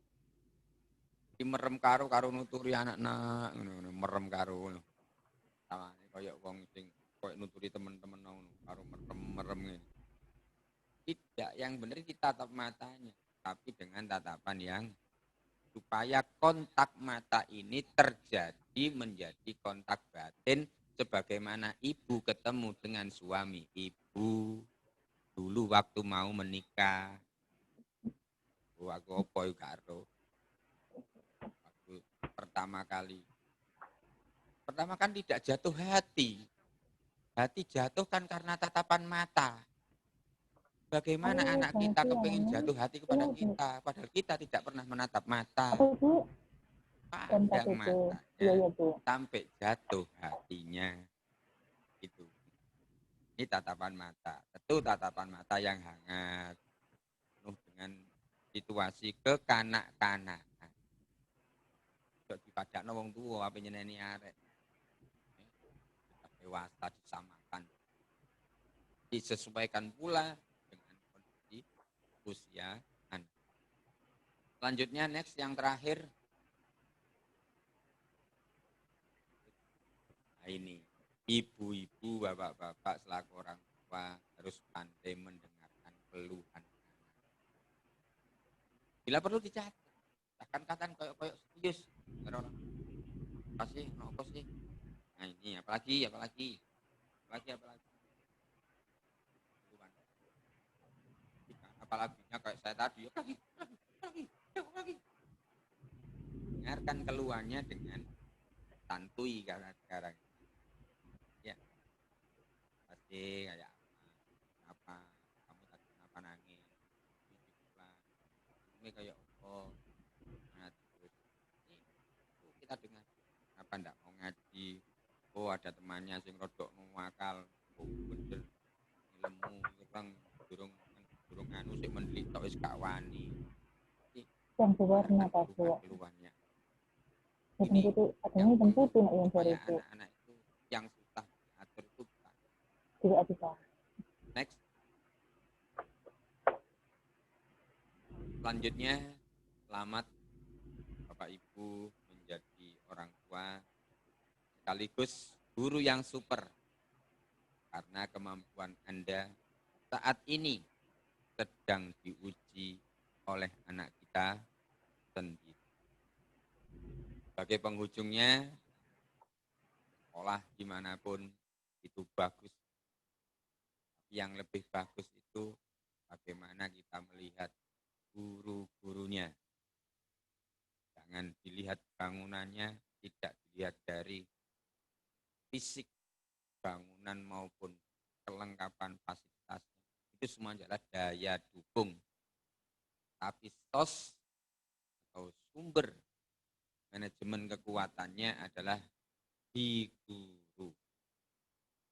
Di merem karo nuturi anak-anak ngono merem karo ngono. Tawane kaya wong sing koyo nuturi teman-teman karo merem-merem ngene. Tidak, yang benar kita tatap matanya, tapi dengan tatapan yang supaya kontak mata ini terjadi menjadi kontak batin sebagaimana ibu ketemu dengan suami. Ibu dulu waktu mau menikah, aku apa karo waktu pertama kan tidak jatuh hati jatuh kan karena tatapan mata. Bagaimana anak kita kepingin jatuh hati kepada kita, padahal kita tidak pernah menatap mata. Pandang matanya sampai jatuh hatinya. Itu. Ini tatapan mata. Tentu tatapan mata yang hangat. Penuh dengan situasi kekanak-kanakan. Kok dipadakno wong tua apa nyeneni arek. Tetap dewasa disamakan. Disesuaikan pula dengan kondisi usia anak. Selanjutnya next yang terakhir. Nah, ini ibu-ibu, bapak-bapak selaku orang tua harus pandai mendengarkan keluhan anak. Bila perlu dicatat, katakan koyok serius. Apa sih? Nah ini apalagi. Apalaginya kayak saya tadi, lagi. Dengarkan keluhannya dengan santuy karena sekarang. Ya, pasti kayak apa? Kamu tadi kenapa nangis? Ini kayak oh, nah, terus ini kita dengar. Kenapa ndak mau ngaji? Oh ada temannya sing rodok nuwakal. Oh bener lemu ireng durung anu sik mendelik tok wis gak wani. Yang berwarna Pak Bu. Keluhannya. Ini yang tentu yang supaya anak-anak itu yang susah diatur itu tidak bisa. Next. Selanjutnya, selamat Bapak Ibu menjadi orang tua sekaligus guru yang super. Karena kemampuan Anda saat ini sedang diuji oleh anak kita sendiri. Sebagai penghujungnya, sekolah dimanapun itu bagus. Yang lebih bagus itu bagaimana kita melihat guru-gurunya. Jangan dilihat bangunannya, tidak dilihat dari fisik bangunan maupun kelengkapan fasilitasnya. Itu semua adalah daya dukung. Tapi atau sumber manajemen kekuatannya adalah di guru.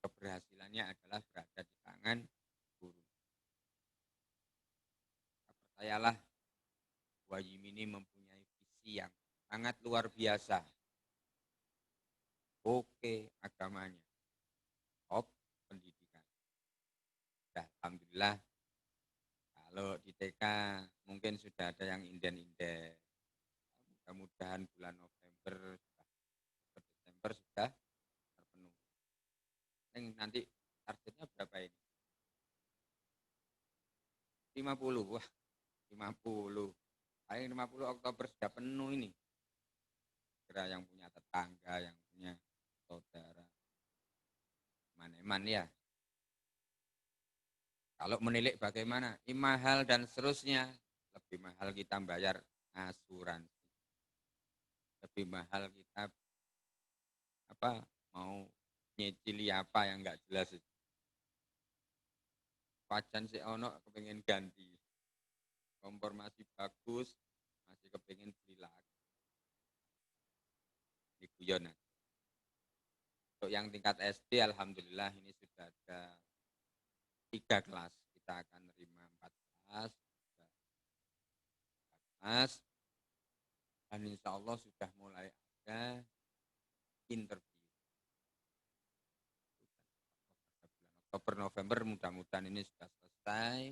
Keberhasilannya adalah berada di tangan guru. Percayalah, Wahyu ini mempunyai visi yang sangat luar biasa. Oke, agamanya top, pendidikan. Nah, alhamdulillah, kalau di TK mungkin sudah ada yang inden-inden. Mudah-mudahan bulan November, Desember sudah terpenuhi. Nanti targetnya berapa ini? 50. Wah, 50. Paling 50 Oktober sudah penuh ini. Kira yang punya tetangga, yang punya saudara. Eman-eman ya. Kalau menilik bagaimana, ini mahal dan seterusnya, lebih mahal kita bayar asuransi. Lebih mahal kita mau nyicili apa yang enggak jelas. Pacan si ono kepengen ganti. Kompor masih bagus, masih kepengen beli lagi. Di guyon. Untuk yang tingkat SD, alhamdulillah ini sudah ada 3 kelas. Kita akan menerima 4 kelas, 3 kelas, dan insya Allah sudah mulai ada interview. Oktober, November, mudah-mudahan ini sudah selesai.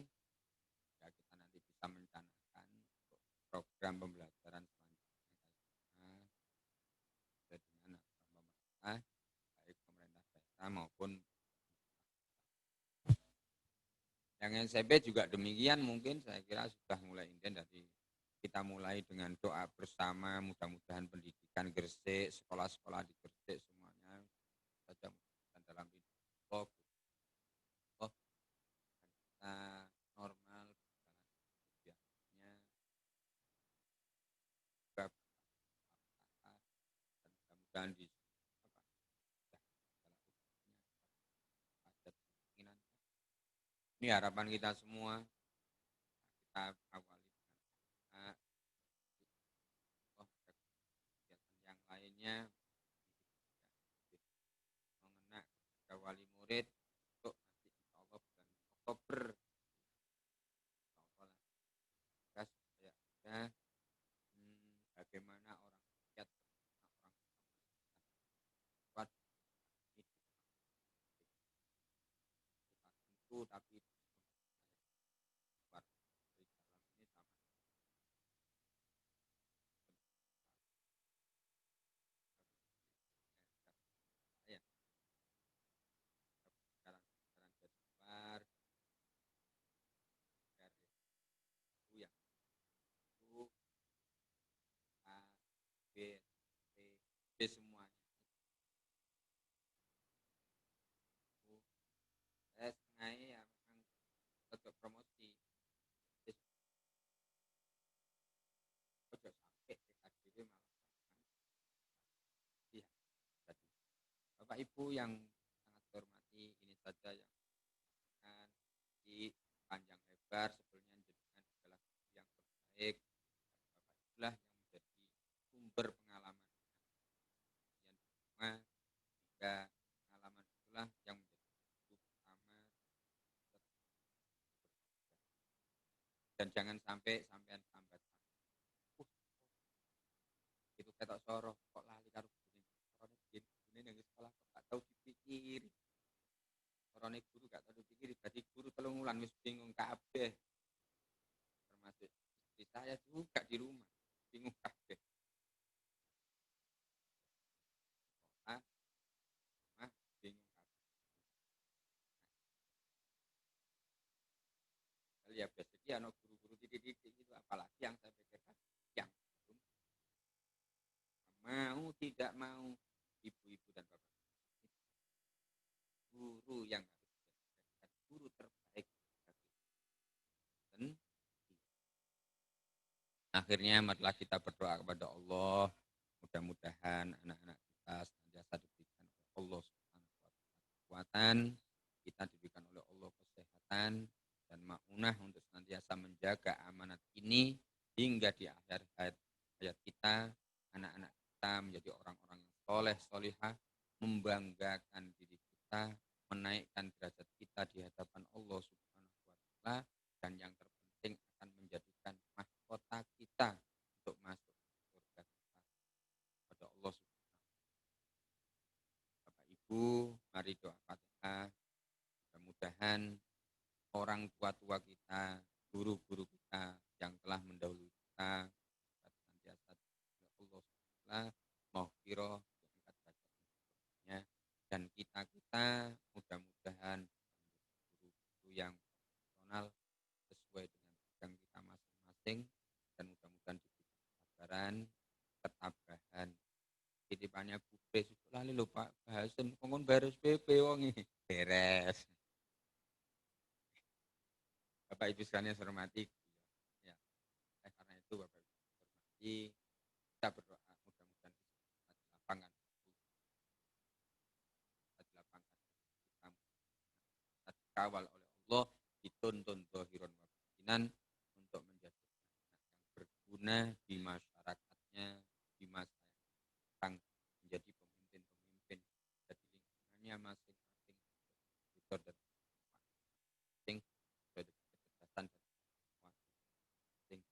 Ya, kita nanti bisa merencanakan untuk program pembelajaran selanjutnya dengan pemerintah, baik pemerintah daerah maupun yang SMP juga demikian. Mungkin saya kira sudah mulai inden dari kita mulai dengan doa bersama, mudah-mudahan pendidikan Gresik, sekolah-sekolah di Gresik semuanya saja dalam hidup kita normal biasanya juga dan mudah-mudahan di ini harapan kita semua. Kita awali dengan kegiatan yang lainnya mengenai kepada wali murid untuk nanti insya Allah bulan Oktober supaya ada bagaimana orang rakyat orang kuat tentu, tapi semuanya. Saya sengaja ya memang untuk promosi. Ojo sampai TKDW malah. Iya, tadi. Bapak Ibu yang sangat hormati, ini saja yang akan di panjang lebar sebelumnya jenengan adalah yang terbaik. Bapak itulah yang menjadi sumber pengalaman yang hingga pengalaman itulah yang menjadi utama dan jangan sampai sampean sambat itu ketok soroh kok lali karo ini yang sekolah kok gak tahu dipikir orangnya guru gak tahu dipikir berarti guru telung wulan wis bingung kabeh termasuk istri saya juga di rumah bingung kabeh bingung kabeh ya biasanya anak guru-guru titik-titik itu apalagi yang saya pikirkan yang mau tidak mau ibu-ibu dan bapak guru yang harus dijadikan guru terbaik dan akhirnya marilah kita berdoa kepada Allah, mudah-mudahan anak-anak kita senantiasa diberikan oleh Allah Subhanahu wa taala kekuatan, kita diberikan oleh Allah kesehatan dan maunah untuk senantiasa menjaga amanat ini hingga di akhir hayat menjadi orang-orang yang soleh, solihah, membanggakan diri kita, menaikkan derajat kita di hadapan Allah Subhanahu wa Ta'ala, dan yang terpenting akan menjadikan mahkota kita untuk masuk ke surga kita pada Allah Subhanahu wa Ta'ala. Bapak Ibu, mari doa Fatihah. Mudah-mudahan orang tua-tua kita, guru-guru kita yang telah mendahului kita, senantiasa Allah Subhanahu maghfirah, diangkat derajatnya, dan kita mudah-mudahan guru-guru yang profesional sesuai dengan bidang kita masing-masing, dan mudah-mudahan diberikan kesabaran, ketabahan. Titipannya Bu Pres itu lali lho Pak Bahasen, ngomong beres PP wongi beres. Bapak Ibu sekalian saya hormati, ya, karena itu Bapak Ibu hormati, kita berdoa mudah-mudahan kita di lapangan, kita dikawal oleh Allah, dituntun zahiran wa batinan untuk menjadi yang berguna di masyarakatnya, di masa yang menjadi pemimpin-pemimpin, jadi lingkungannya masing-masing dan masing-masing kecerdasan dan masing-masing.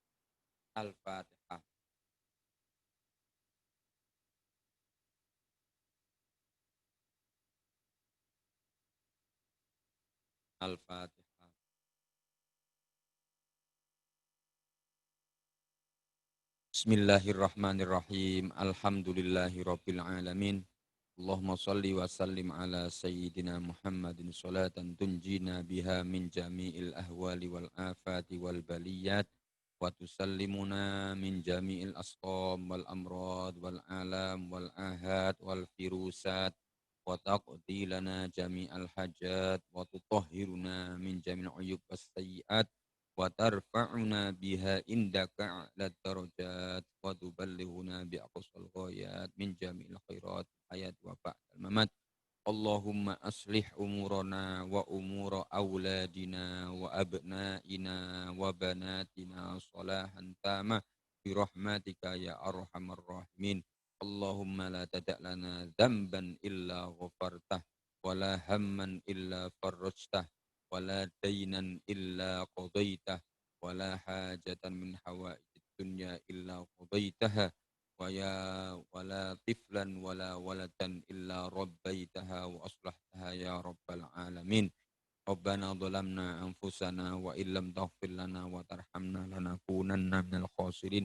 Al-Fatihah. Al-Fatihah. Bismillahirrahmanirrahim. Alhamdulillahirabbil alamin. Allahumma shalli wa sallim ala sayyidina Muhammadin salatan tunjina biha min jami'il ahwali wal afati wal baliyat wa tusallimuna min jami'il asqam wal amrad wal alam wal ahad wal firusat wa taqdi lana jami'al hajat wa tutahhiruna min jami'il uyub was sayyiat wa tarfa'una biha indaka a'la darajat wa tuballighuna bi aqsal ghayat min jami'il khairat hayat wa ba'dal mamat. Allahumma aslih umurana wa umura auladina wa abnaina wa banatina salahan tama bi rahmatika ya arhamar rahimin. Allahumma la tada' lana dhanban illa ghafartah wa la hamman illa farrajtah wa la daynan illa qadaitah wa la hajatan min hawaijid dunya illa qadaitaha wa la tiflan wa la waladan illa rabbaitaha wa aslahtaha ya rabbal alamin. Rabbana dhalamna anfusana wa illam taghfir lana wa tarhamna lanakunanna minal khasirin.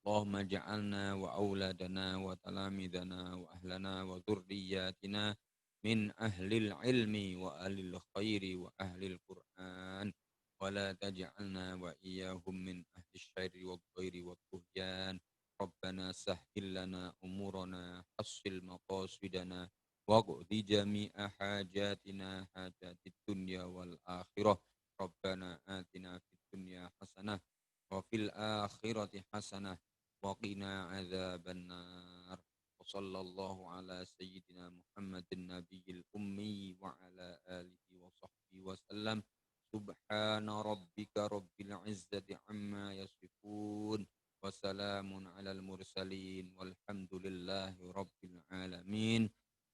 Allahumma ja'alna wa auladana wa talamidana wa ahlana wa dhurriyyatina min ahlil ilmi wa ahlil khairi wa ahlil Qur'an wa la taj'alna wa iyyahum min ahli syarri wa ghairi wa tuhyan. Rabbana sahhil lana umurana hassil maqasidana wa qdi jami'a hajatina hajatid dunya wal akhirah. Rabbana atina fid dunya hasanah wa fil akhirati hasanah wa qina adzabannar. Sallallahu ala sayyidina Muhammadin nabiyil ummi wa ala alihi wa sahbihi wa sallam. Subhana rabbika rabbil izzati amma yasifun wa salamun alal mursalin walhamdulillahi rabbil alamin.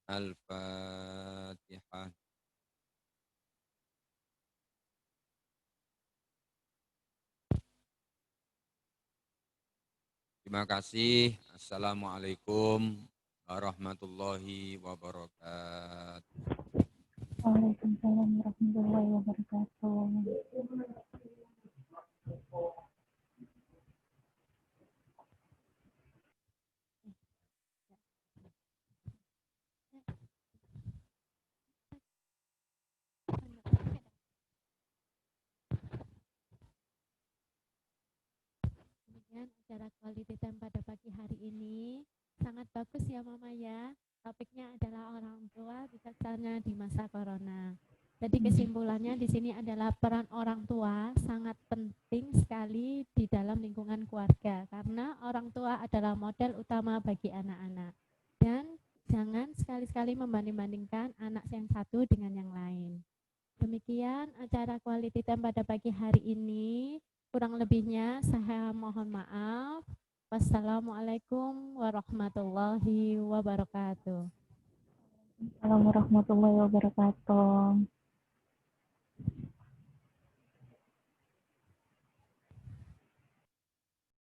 Al-Fatihah. Terima kasih. Assalamualaikum warahmatullahi wabarakatuh. Waalaikumsalam warahmatullahi wabarakatuh. Demikian acara quality time pada pagi hari ini. Sangat bagus ya Mama ya. Topiknya adalah orang tua bijaksana di masa corona. Jadi kesimpulannya di sini adalah peran orang tua sangat penting sekali di dalam lingkungan keluarga karena orang tua adalah model utama bagi anak-anak. Dan jangan sekali-sekali membanding-bandingkan anak yang satu dengan yang lain. Demikian acara quality time pada pagi hari ini. Kurang lebihnya saya mohon maaf. Wassalamualaikum warahmatullahi wabarakatuh. Assalamualaikum warahmatullahi wabarakatuh.